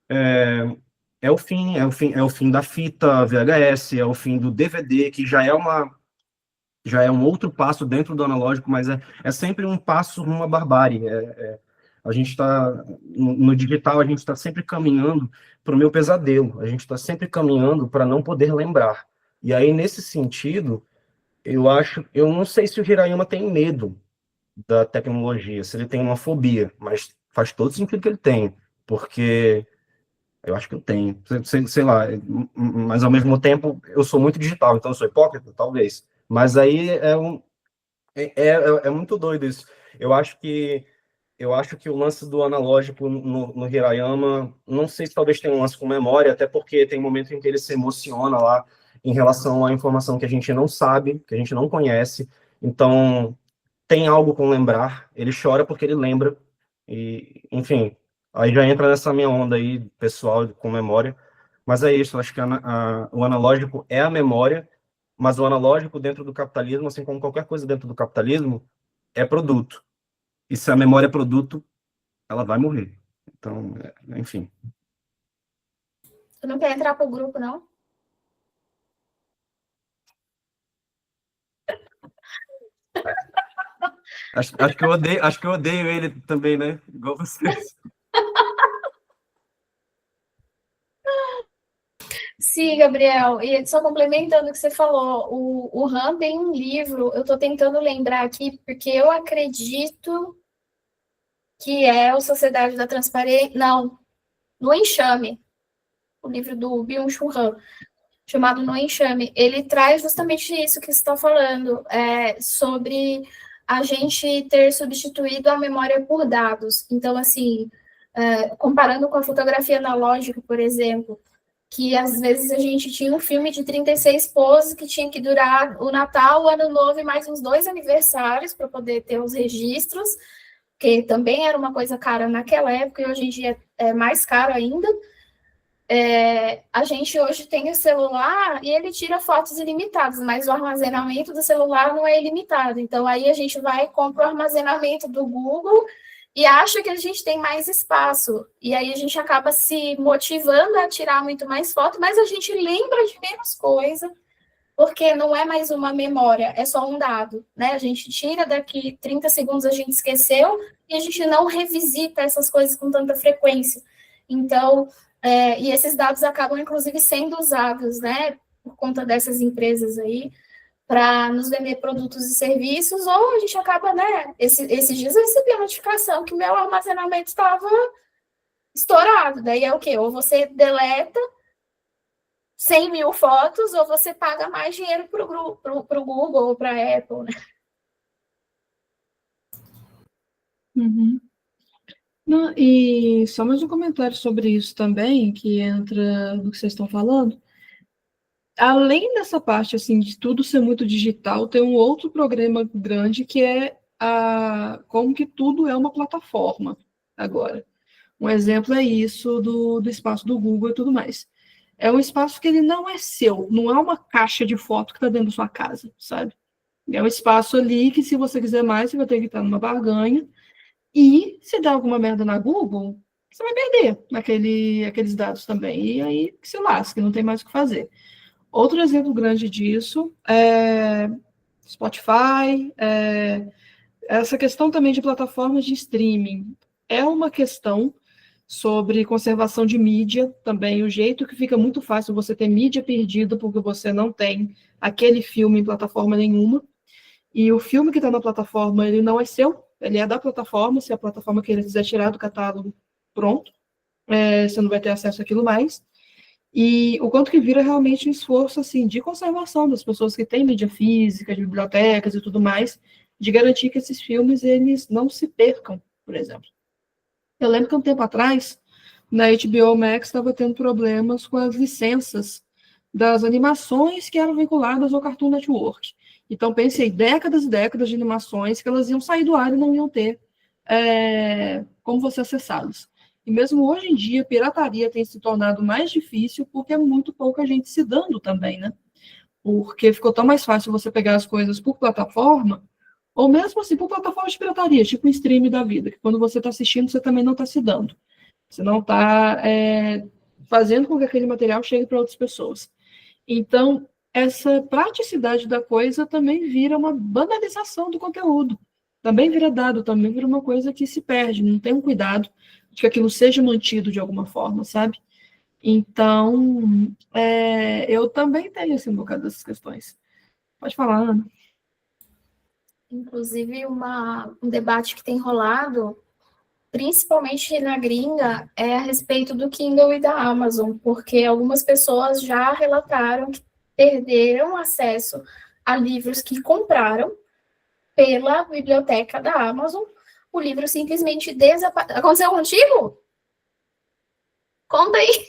é o fim da fita VHS, é o fim do DVD, que já é um outro passo dentro do analógico, mas é sempre um passo numa barbárie. A gente está, no digital, a gente está sempre caminhando para o meu pesadelo, a gente está sempre caminhando para não poder lembrar. E aí, nesse sentido, eu não sei se o Hirayama tem medo da tecnologia, se ele tem uma fobia, mas faz todo sentido que ele tem, porque eu acho que eu tenho, sei lá, mas ao mesmo tempo eu sou muito digital, então eu sou hipócrita, talvez. Mas aí é muito doido isso. Eu acho que o lance do analógico no Hirayama, não sei se talvez tenha um lance com memória, até porque tem momento em que ele se emociona lá em relação à informação que a gente não sabe, que a gente não conhece. Então, tem algo com lembrar, ele chora porque ele lembra, e, enfim, aí já entra nessa minha onda aí, pessoal, com memória, mas é isso, acho que o analógico é a memória, mas o analógico dentro do capitalismo, assim como qualquer coisa dentro do capitalismo, é produto, e se a memória é produto, ela vai morrer, então, enfim. Tu não quer entrar pro grupo, não? Acho que eu odeio ele também, né? Igual vocês. Sim, Gabriel. E só complementando o que você falou, o Han tem um livro, eu estou tentando lembrar aqui, porque eu acredito que é o Sociedade da Transparência. Não, No Enxame, o livro do Byung-Chul Han, chamado No Enxame. Ele traz justamente isso que você está falando, sobre a gente ter substituído a memória por dados. Então, assim, comparando com a fotografia analógica, por exemplo, que às vezes a gente tinha um filme de 36 poses que tinha que durar o Natal, o Ano Novo e mais uns 2 aniversários para poder ter os registros, que também era uma coisa cara naquela época e hoje em dia é mais caro ainda. A gente hoje tem o celular e ele tira fotos ilimitadas, mas o armazenamento do celular não é ilimitado. Então aí a gente vai e compra o armazenamento do Google e acha que a gente tem mais espaço. E aí a gente acaba se motivando a tirar muito mais foto, mas a gente lembra de menos coisa, porque não é mais uma memória, é só um dado, né? A gente tira daqui 30 segundos, a gente esqueceu, e a gente não revisita essas coisas com tanta frequência. Então, e esses dados acabam, inclusive, sendo usados, né, por conta dessas empresas aí, para nos vender produtos e serviços, ou a gente acaba, né, esses dias eu recebi a notificação que o meu armazenamento estava estourado, daí é o quê? Ou você deleta 100 mil fotos, ou você paga mais dinheiro para o Google ou para a Apple, né? Uhum. Não, e só mais um comentário sobre isso também, que entra no que vocês estão falando. Além dessa parte, assim, de tudo ser muito digital, tem um outro problema grande que é como que tudo é uma plataforma agora. Um exemplo é isso do espaço do Google e tudo mais. É um espaço que ele não é seu, não é uma caixa de foto que está dentro da sua casa, sabe? É um espaço ali que, se você quiser mais, você vai ter que estar numa barganha. E se der alguma merda na Google, você vai perder aqueles dados também. E aí que se lasca, não tem mais o que fazer. Outro exemplo grande disso é Spotify, essa questão também de plataformas de streaming. É uma questão sobre conservação de mídia também, o jeito que fica muito fácil você ter mídia perdida porque você não tem aquele filme em plataforma nenhuma. E o filme que está na plataforma, ele não é seu, ele é da plataforma, se a plataforma que ele quiser tirar do catálogo, pronto, você não vai ter acesso àquilo mais. E o quanto que vira realmente um esforço assim, de conservação das pessoas que têm mídia física, de bibliotecas e tudo mais, de garantir que esses filmes eles não se percam, por exemplo. Eu lembro que um tempo atrás, na HBO Max, estava tendo problemas com as licenças das animações que eram vinculadas ao Cartoon Network. Então, pensei, décadas e décadas de animações que elas iam sair do ar e não iam ter como você acessá-las. E mesmo hoje em dia, a pirataria tem se tornado mais difícil porque é muito pouca gente se dando também, né? Porque ficou tão mais fácil você pegar as coisas por plataforma, ou mesmo assim por plataforma de pirataria, tipo um stream da vida, que quando você está assistindo, você também não está se dando. Você não está fazendo com que aquele material chegue para outras pessoas. Então, essa praticidade da coisa também vira uma banalização do conteúdo. Também vira dado, também vira uma coisa que se perde, não tem um cuidado de que aquilo seja mantido de alguma forma, sabe? Então, eu também tenho assim, um bocado dessas questões. Pode falar, Ana. Inclusive, um debate que tem rolado, principalmente na gringa, é a respeito do Kindle e da Amazon, porque algumas pessoas já relataram que perderam acesso a livros que compraram pela biblioteca da Amazon. O livro simplesmente desapareceu. Aconteceu contigo? Conta aí.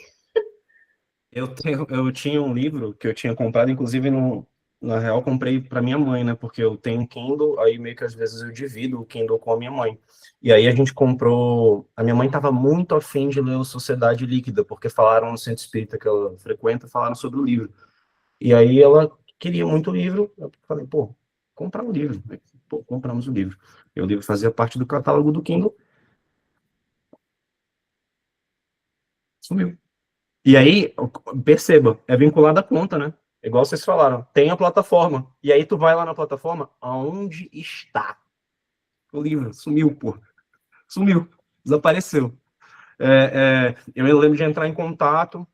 Eu tinha um livro que eu tinha comprado, inclusive, na real, comprei para minha mãe, né? Porque eu tenho um Kindle, aí meio que às vezes eu divido o Kindle com a minha mãe. E aí a gente comprou. A minha mãe estava muito afim de ler o Sociedade Líquida, porque falaram no centro espírita que ela frequenta, falaram sobre o livro. E aí ela queria muito o livro, eu falei, pô, comprar um livro. Pô, compramos o livro. E o livro fazia parte do catálogo do Kindle. Sumiu. E aí, perceba, é vinculado à conta, né? Igual vocês falaram, tem a plataforma. E aí tu vai lá na plataforma, aonde está o livro? Sumiu, pô. Sumiu. Desapareceu. Eu me lembro de entrar em contato,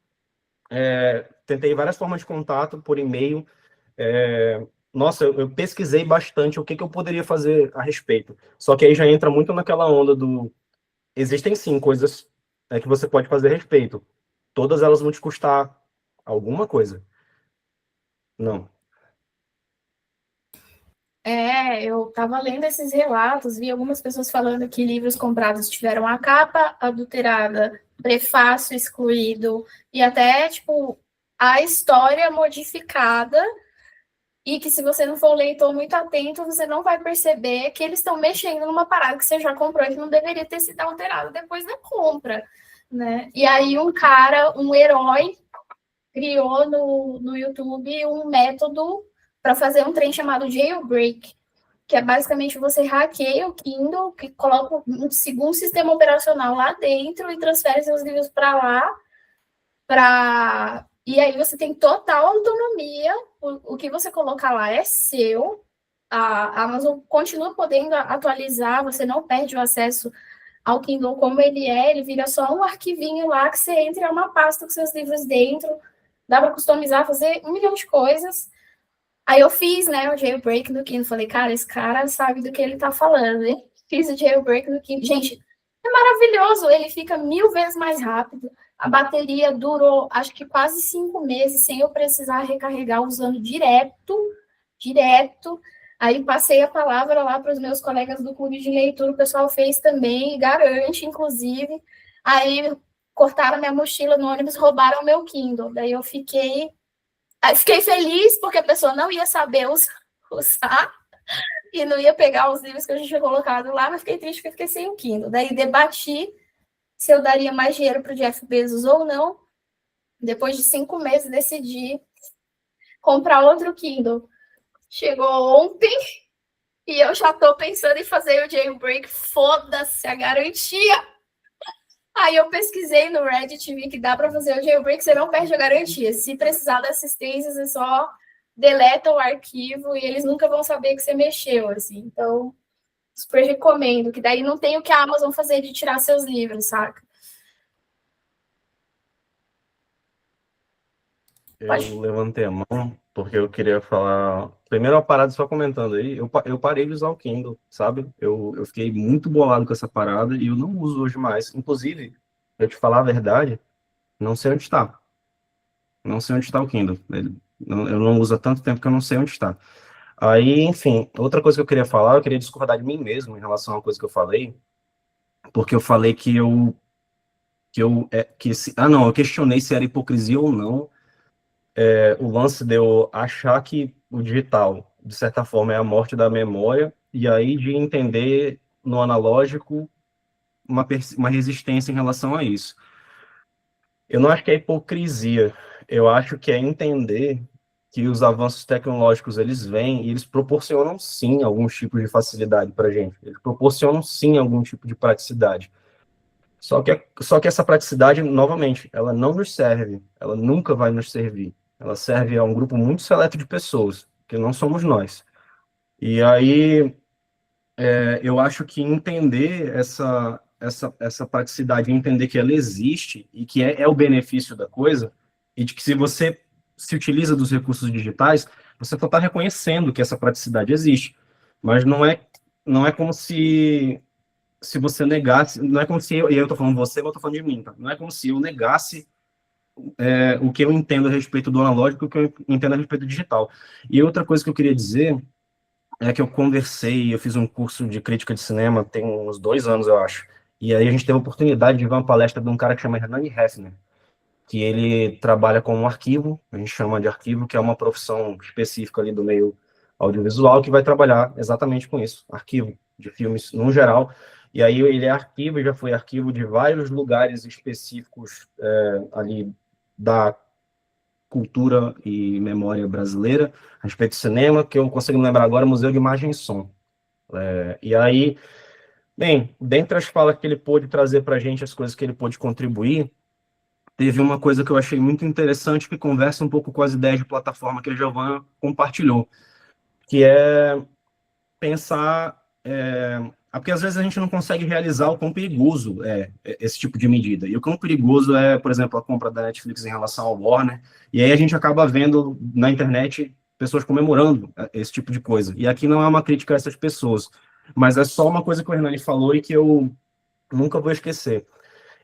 tentei várias formas de contato por e-mail. Nossa, eu pesquisei bastante o que eu poderia fazer a respeito. Só que aí já entra muito naquela onda do... Existem sim coisas que você pode fazer a respeito. Todas elas vão te custar alguma coisa. Não. Eu estava lendo esses relatos, vi algumas pessoas falando que livros comprados tiveram a capa adulterada, prefácio excluído e até, tipo, a história modificada, e que se você não for um leitor muito atento, você não vai perceber que eles estão mexendo numa parada que você já comprou e que não deveria ter sido alterado depois da compra, né? E aí um cara, um herói, criou no YouTube um método para fazer um trem chamado jailbreak, que é basicamente você hackeia o Kindle, que coloca um segundo sistema operacional lá dentro e transfere seus livros para lá, e aí você tem total autonomia, o que você colocar lá é seu, a Amazon continua podendo atualizar, você não perde o acesso ao Kindle como ele vira só um arquivinho lá que você entra em uma pasta com seus livros dentro, dá para customizar, fazer 1 milhão de coisas. Aí eu fiz, né, o jailbreak do Kindle. Falei, cara, esse cara sabe do que ele tá falando, hein? Fiz o jailbreak do Kindle. Gente, é maravilhoso. Ele fica 1000 vezes mais rápido. A bateria durou, acho que quase 5 meses, sem eu precisar recarregar, usando direto. Aí passei a palavra lá para os meus colegas do clube de leitura. O pessoal fez também, garante, inclusive. Aí cortaram minha mochila no ônibus, roubaram o meu Kindle. Daí eu fiquei feliz porque a pessoa não ia saber usar e não ia pegar os livros que a gente tinha colocado lá, mas fiquei triste porque fiquei sem o Kindle. Daí debati se eu daria mais dinheiro para o Jeff Bezos ou não. Depois de 5 meses, decidi comprar outro Kindle. Chegou ontem e eu já estou pensando em fazer o jailbreak. Foda-se a garantia! Aí eu pesquisei no Reddit, vi que dá para fazer o jailbreak, você não perde a garantia. Se precisar da assistência, você só deleta o arquivo e eles nunca vão saber que você mexeu, assim. Então, super recomendo, que daí não tem o que a Amazon fazer de tirar seus livros, saca? Eu levantei a mão porque eu queria falar... Primeiro, uma parada só comentando aí. Eu parei de usar o Kindle, sabe? Eu fiquei muito bolado com essa parada e eu não uso hoje mais. Inclusive, pra eu te falar a verdade, não sei onde está. Não sei onde está o Kindle. Eu não uso há tanto tempo que eu não sei onde está. Aí, enfim, outra coisa que eu queria falar, eu queria discordar de mim mesmo em relação a uma coisa que eu falei, porque eu falei eu questionei se era hipocrisia ou não, o lance de eu achar que o digital, de certa forma, é a morte da memória, e aí de entender no analógico uma resistência em relação a isso. Eu não acho que é hipocrisia, eu acho que é entender que os avanços tecnológicos eles vêm e eles proporcionam sim alguns tipos de facilidade para a gente, eles proporcionam sim algum tipo de praticidade. Só que essa praticidade, novamente, ela não nos serve, ela nunca vai nos servir. Ela serve a um grupo muito seleto de pessoas, que não somos nós. E aí, eu acho que entender essa praticidade, entender que ela existe e que é o benefício da coisa, e de que se você se utiliza dos recursos digitais, você só está reconhecendo que essa praticidade existe. Mas não é como se você negasse, não é como se eu estou falando você, mas eu estou falando de mim, tá? Não é como se eu negasse o que eu entendo a respeito do analógico, o que eu entendo a respeito do digital. E outra coisa que eu queria dizer é que eu fiz um curso de crítica de cinema tem uns 2 anos, eu acho, e aí a gente teve a oportunidade de ver uma palestra de um cara que chama Hernani Hefner, que ele trabalha com um arquivo, a gente chama de arquivo, que é uma profissão específica ali do meio audiovisual, que vai trabalhar exatamente com isso, arquivo de filmes no geral, e aí ele é arquivo, já foi arquivo de vários lugares específicos ali da cultura e memória brasileira, a respeito de cinema, que eu consigo me lembrar agora, Museu de Imagem e Som. E aí, bem, dentre as falas que ele pôde trazer para a gente, as coisas que ele pôde contribuir, teve uma coisa que eu achei muito interessante que conversa um pouco com as ideias de plataforma que a Giovana compartilhou, que é pensar, porque às vezes a gente não consegue realizar o quão perigoso é esse tipo de medida. E o quão perigoso é, por exemplo, a compra da Netflix em relação ao Warner, e aí a gente acaba vendo na internet pessoas comemorando esse tipo de coisa. E aqui não é uma crítica a essas pessoas, mas é só uma coisa que o Hernani falou e que eu nunca vou esquecer.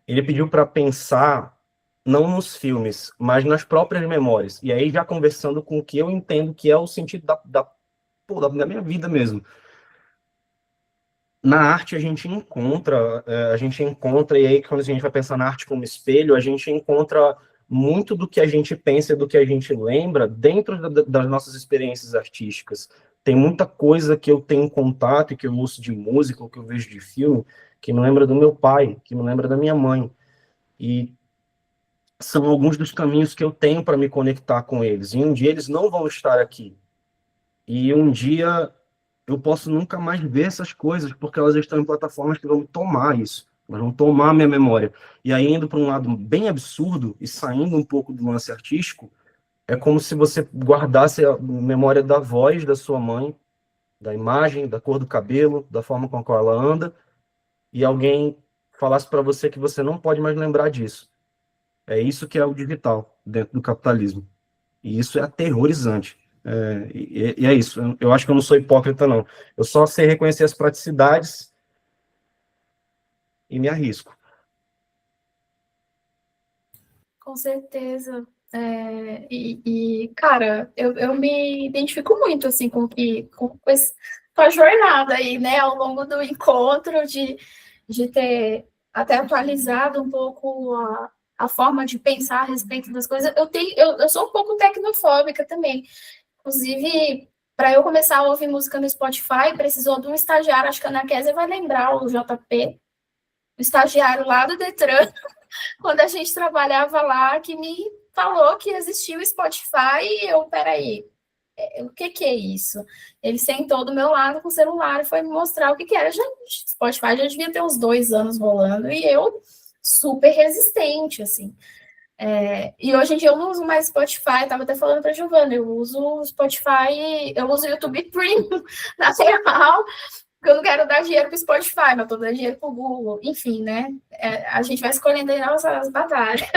Ele pediu para pensar não nos filmes, mas nas próprias memórias. E aí já conversando com o que eu entendo que é o sentido da minha vida mesmo. Na arte a gente encontra, e aí quando a gente vai pensar na arte como espelho, a gente encontra muito do que a gente pensa, do que a gente lembra dentro das nossas experiências artísticas. Tem muita coisa que eu tenho contato, e que eu ouço de música, ou que eu vejo de filme, que me lembra do meu pai, que me lembra da minha mãe. E são alguns dos caminhos que eu tenho para me conectar com eles. E um dia eles não vão estar aqui. E um dia eu posso nunca mais ver essas coisas, porque elas estão em plataformas que vão tomar isso, elas vão tomar a minha memória. E aí, indo para um lado bem absurdo e saindo um pouco do lance artístico, é como se você guardasse a memória da voz da sua mãe, da imagem, da cor do cabelo, da forma com a qual ela anda, e alguém falasse para você que você não pode mais lembrar disso. É isso que é o digital dentro do capitalismo. E isso é aterrorizante. E é isso. Eu acho que eu não sou hipócrita, não. Eu só sei reconhecer as praticidades e me arrisco. Com certeza. Cara, eu me identifico muito assim com a jornada aí, né, ao longo do encontro, de ter até atualizado um pouco a forma de pensar a respeito das coisas. Eu sou um pouco tecnofóbica também. Inclusive, para eu começar a ouvir música no Spotify, precisou de um estagiário, acho que a Ana Kézia vai lembrar, o JP, o estagiário lá do Detran, quando a gente trabalhava lá, que me falou que existia o Spotify, e eu, peraí, o que é isso? Ele sentou do meu lado com o celular e foi me mostrar o que era. Spotify já devia ter uns 2 anos rolando, e eu super resistente, assim. E hoje em dia eu não uso mais Spotify, estava até falando para a Giovana, eu uso Spotify, eu uso o YouTube Premium, na real, porque eu não quero dar dinheiro para o Spotify, mas eu estou dando dinheiro para o Google, enfim, né? A gente vai escolhendo aí nossas batalhas.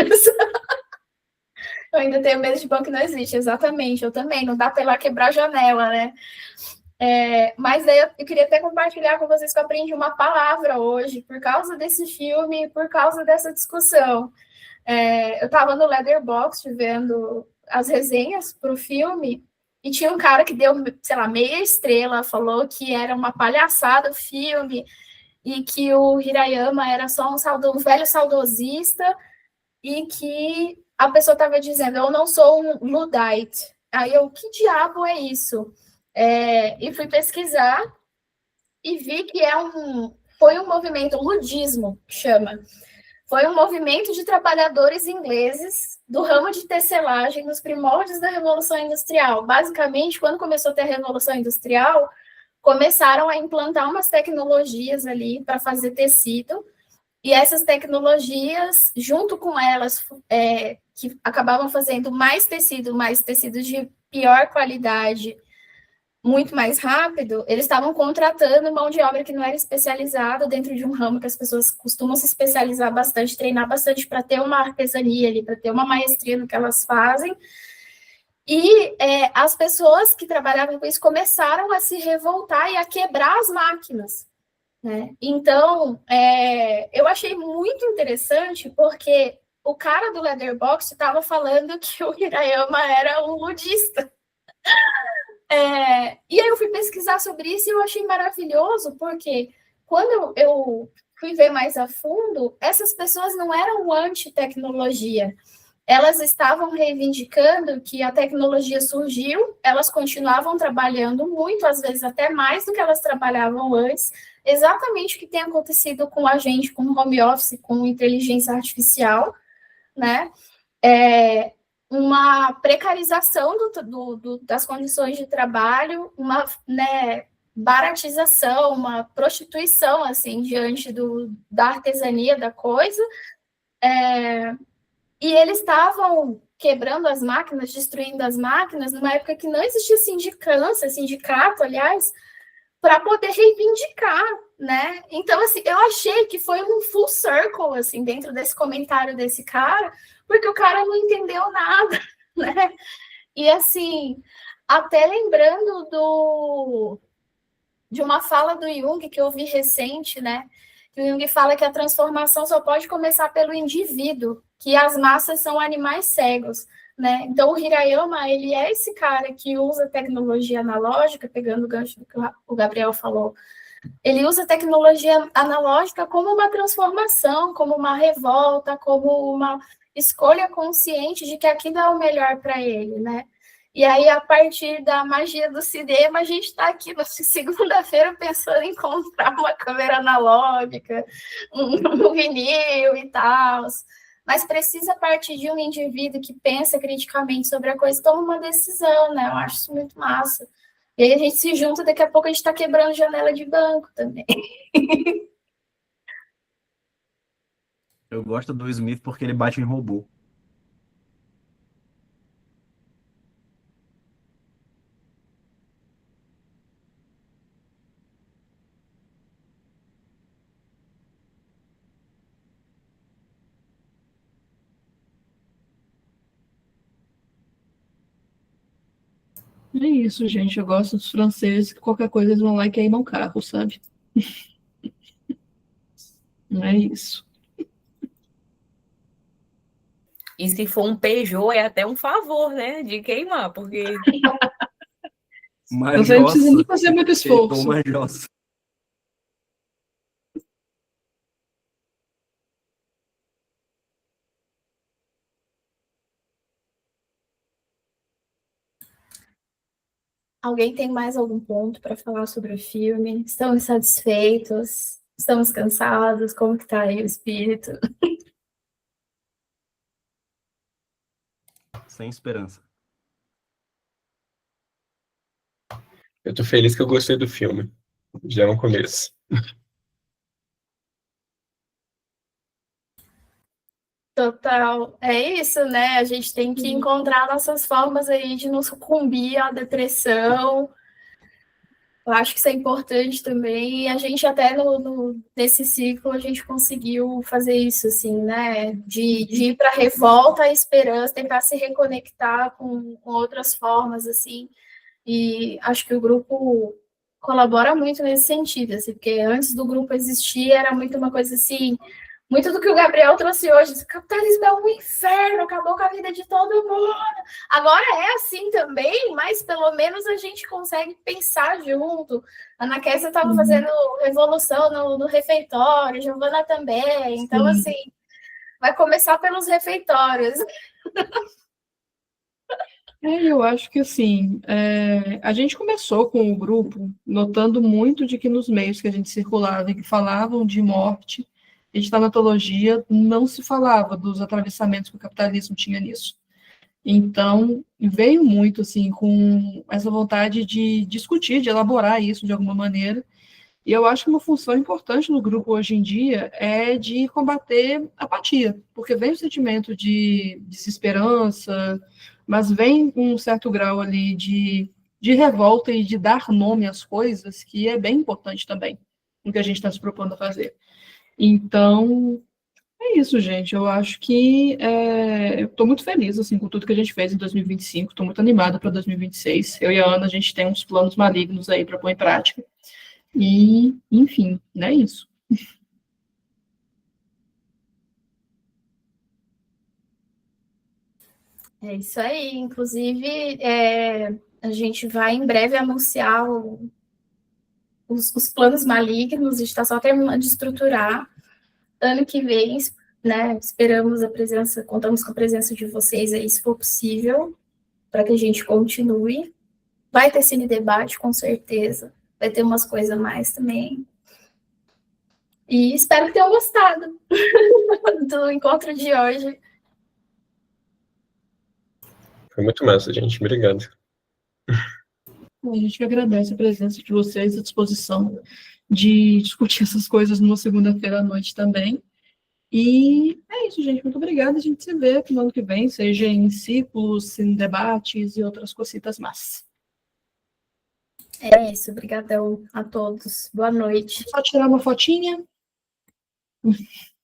Eu ainda tenho medo de banco que não existe, exatamente, eu também, não dá para ir lá quebrar a janela, né? Mas daí eu queria até compartilhar com vocês que eu aprendi uma palavra hoje, por causa desse filme, por causa dessa discussão. Eu estava no Letterboxd vendo as resenhas para o filme e tinha um cara que deu, sei lá, meia estrela, falou que era uma palhaçada o filme e que o Hirayama era só um velho saudosista e que a pessoa estava dizendo, eu não sou um Luddite. Aí eu, que diabo é isso? E fui pesquisar e vi que foi um movimento, ludismo, que chama. Foi um movimento de trabalhadores ingleses do ramo de tecelagem nos primórdios da Revolução Industrial. Basicamente, quando começou a ter a Revolução Industrial, começaram a implantar umas tecnologias ali para fazer tecido, e essas tecnologias, junto com elas, que acabavam fazendo mais tecido de pior qualidade, muito mais rápido, eles estavam contratando mão de obra que não era especializada dentro de um ramo que as pessoas costumam se especializar bastante, treinar bastante para ter uma artesania ali, para ter uma maestria no que elas fazem. E as pessoas que trabalhavam com isso começaram a se revoltar e a quebrar as máquinas, né? Então, eu achei muito interessante, porque o cara do Letterboxd estava falando que o Hirayama era um ludista. E aí eu fui pesquisar sobre isso e eu achei maravilhoso, porque quando eu fui ver mais a fundo, essas pessoas não eram anti-tecnologia. Elas estavam reivindicando que a tecnologia surgiu, elas continuavam trabalhando muito, às vezes até mais do que elas trabalhavam antes, exatamente o que tem acontecido com a gente, com o home office, com inteligência artificial, né? Uma precarização das condições de trabalho, uma, né, baratização, uma prostituição, assim, diante da artesania da coisa, E eles estavam quebrando as máquinas, destruindo as máquinas, numa época que não existia sindicato, aliás, para poder reivindicar, né? Então, assim, eu achei que foi um full circle, assim, dentro desse comentário desse cara, porque o cara não entendeu nada, né? E, assim, até lembrando de uma fala do Jung que eu vi recente, né? Que o Jung fala que a transformação só pode começar pelo indivíduo, que as massas são animais cegos, né? Então, o Hirayama, ele é esse cara que usa tecnologia analógica, pegando o gancho do que o Gabriel falou, ele usa tecnologia analógica como uma transformação, como uma revolta, como uma escolha consciente de que aquilo é o melhor para ele, né? E aí, a partir da magia do cinema, a gente está aqui na segunda-feira pensando em comprar uma câmera analógica, um vinil e tal. Mas precisa partir de um indivíduo que pensa criticamente sobre a coisa e toma uma decisão, né? Eu acho isso muito massa. E aí a gente se junta, daqui a pouco a gente está quebrando janela de banco também. Eu gosto do Smith porque ele bate em robô. É isso, gente. Eu gosto dos franceses, que qualquer coisa eles vão lá e queimam o carro, sabe? É isso. E se for um Peugeot, é até um favor, né? De queimar, porque Você não precisa nem fazer muito esforço. Uma jossa. Alguém tem mais algum ponto para falar sobre o filme? Estamos satisfeitos? Estamos cansados? Como que tá aí o espírito? Sem esperança. Eu tô feliz que eu gostei do filme. Já é um começo. Total. É isso, né? A gente tem que encontrar nossas formas aí de não sucumbir à depressão. Eu acho que isso é importante também. E a gente até nesse ciclo a gente conseguiu fazer isso, assim, né? De ir para a revolta, a esperança, tentar se reconectar com outras formas, assim. E acho que o grupo colabora muito nesse sentido, assim, porque antes do grupo existir era muito uma coisa assim, muito do que o Gabriel trouxe hoje, o capitalismo é um inferno, acabou com a vida de todo mundo. Agora é assim também, mas pelo menos a gente consegue pensar junto. A Ana Kézia estava fazendo revolução no refeitório, Giovana também. Então, assim, vai começar pelos refeitórios. Eu acho que assim, a gente começou com o grupo notando muito de que nos meios que a gente circulava e que falavam de morte, a gente, na antologia, não se falava dos atravessamentos que o capitalismo tinha nisso. Então, veio muito assim com essa vontade de discutir, de elaborar isso de alguma maneira. E eu acho que uma função importante no grupo hoje em dia é de combater a apatia, porque vem o sentimento de desesperança, mas vem um certo grau ali de revolta e de dar nome às coisas, que é bem importante também, o que a gente está se propondo a fazer. Então, é isso, gente. Eu acho que eu estou muito feliz assim, com tudo que a gente fez em 2025, estou muito animada para 2026. Eu e a Ana, a gente tem uns planos malignos aí para pôr em prática. E, enfim, é isso. É isso aí. Inclusive, a gente vai em breve anunciar os planos malignos, a gente está só terminando de estruturar. Ano que vem, né, esperamos contamos com a presença de vocês aí, se for possível, para que a gente continue. Vai ter cine debate, com certeza. Vai ter umas coisas a mais também. E espero que tenham gostado do encontro de hoje. Foi muito massa, gente. Obrigado. A gente que agradece a presença de vocês, a disposição de discutir essas coisas numa segunda-feira à noite também. E é isso, gente. Muito obrigada. A gente se vê no ano que vem, seja em ciclos, em debates e outras cositas más. É isso, obrigadão a todos. Boa noite. Só tirar uma fotinha.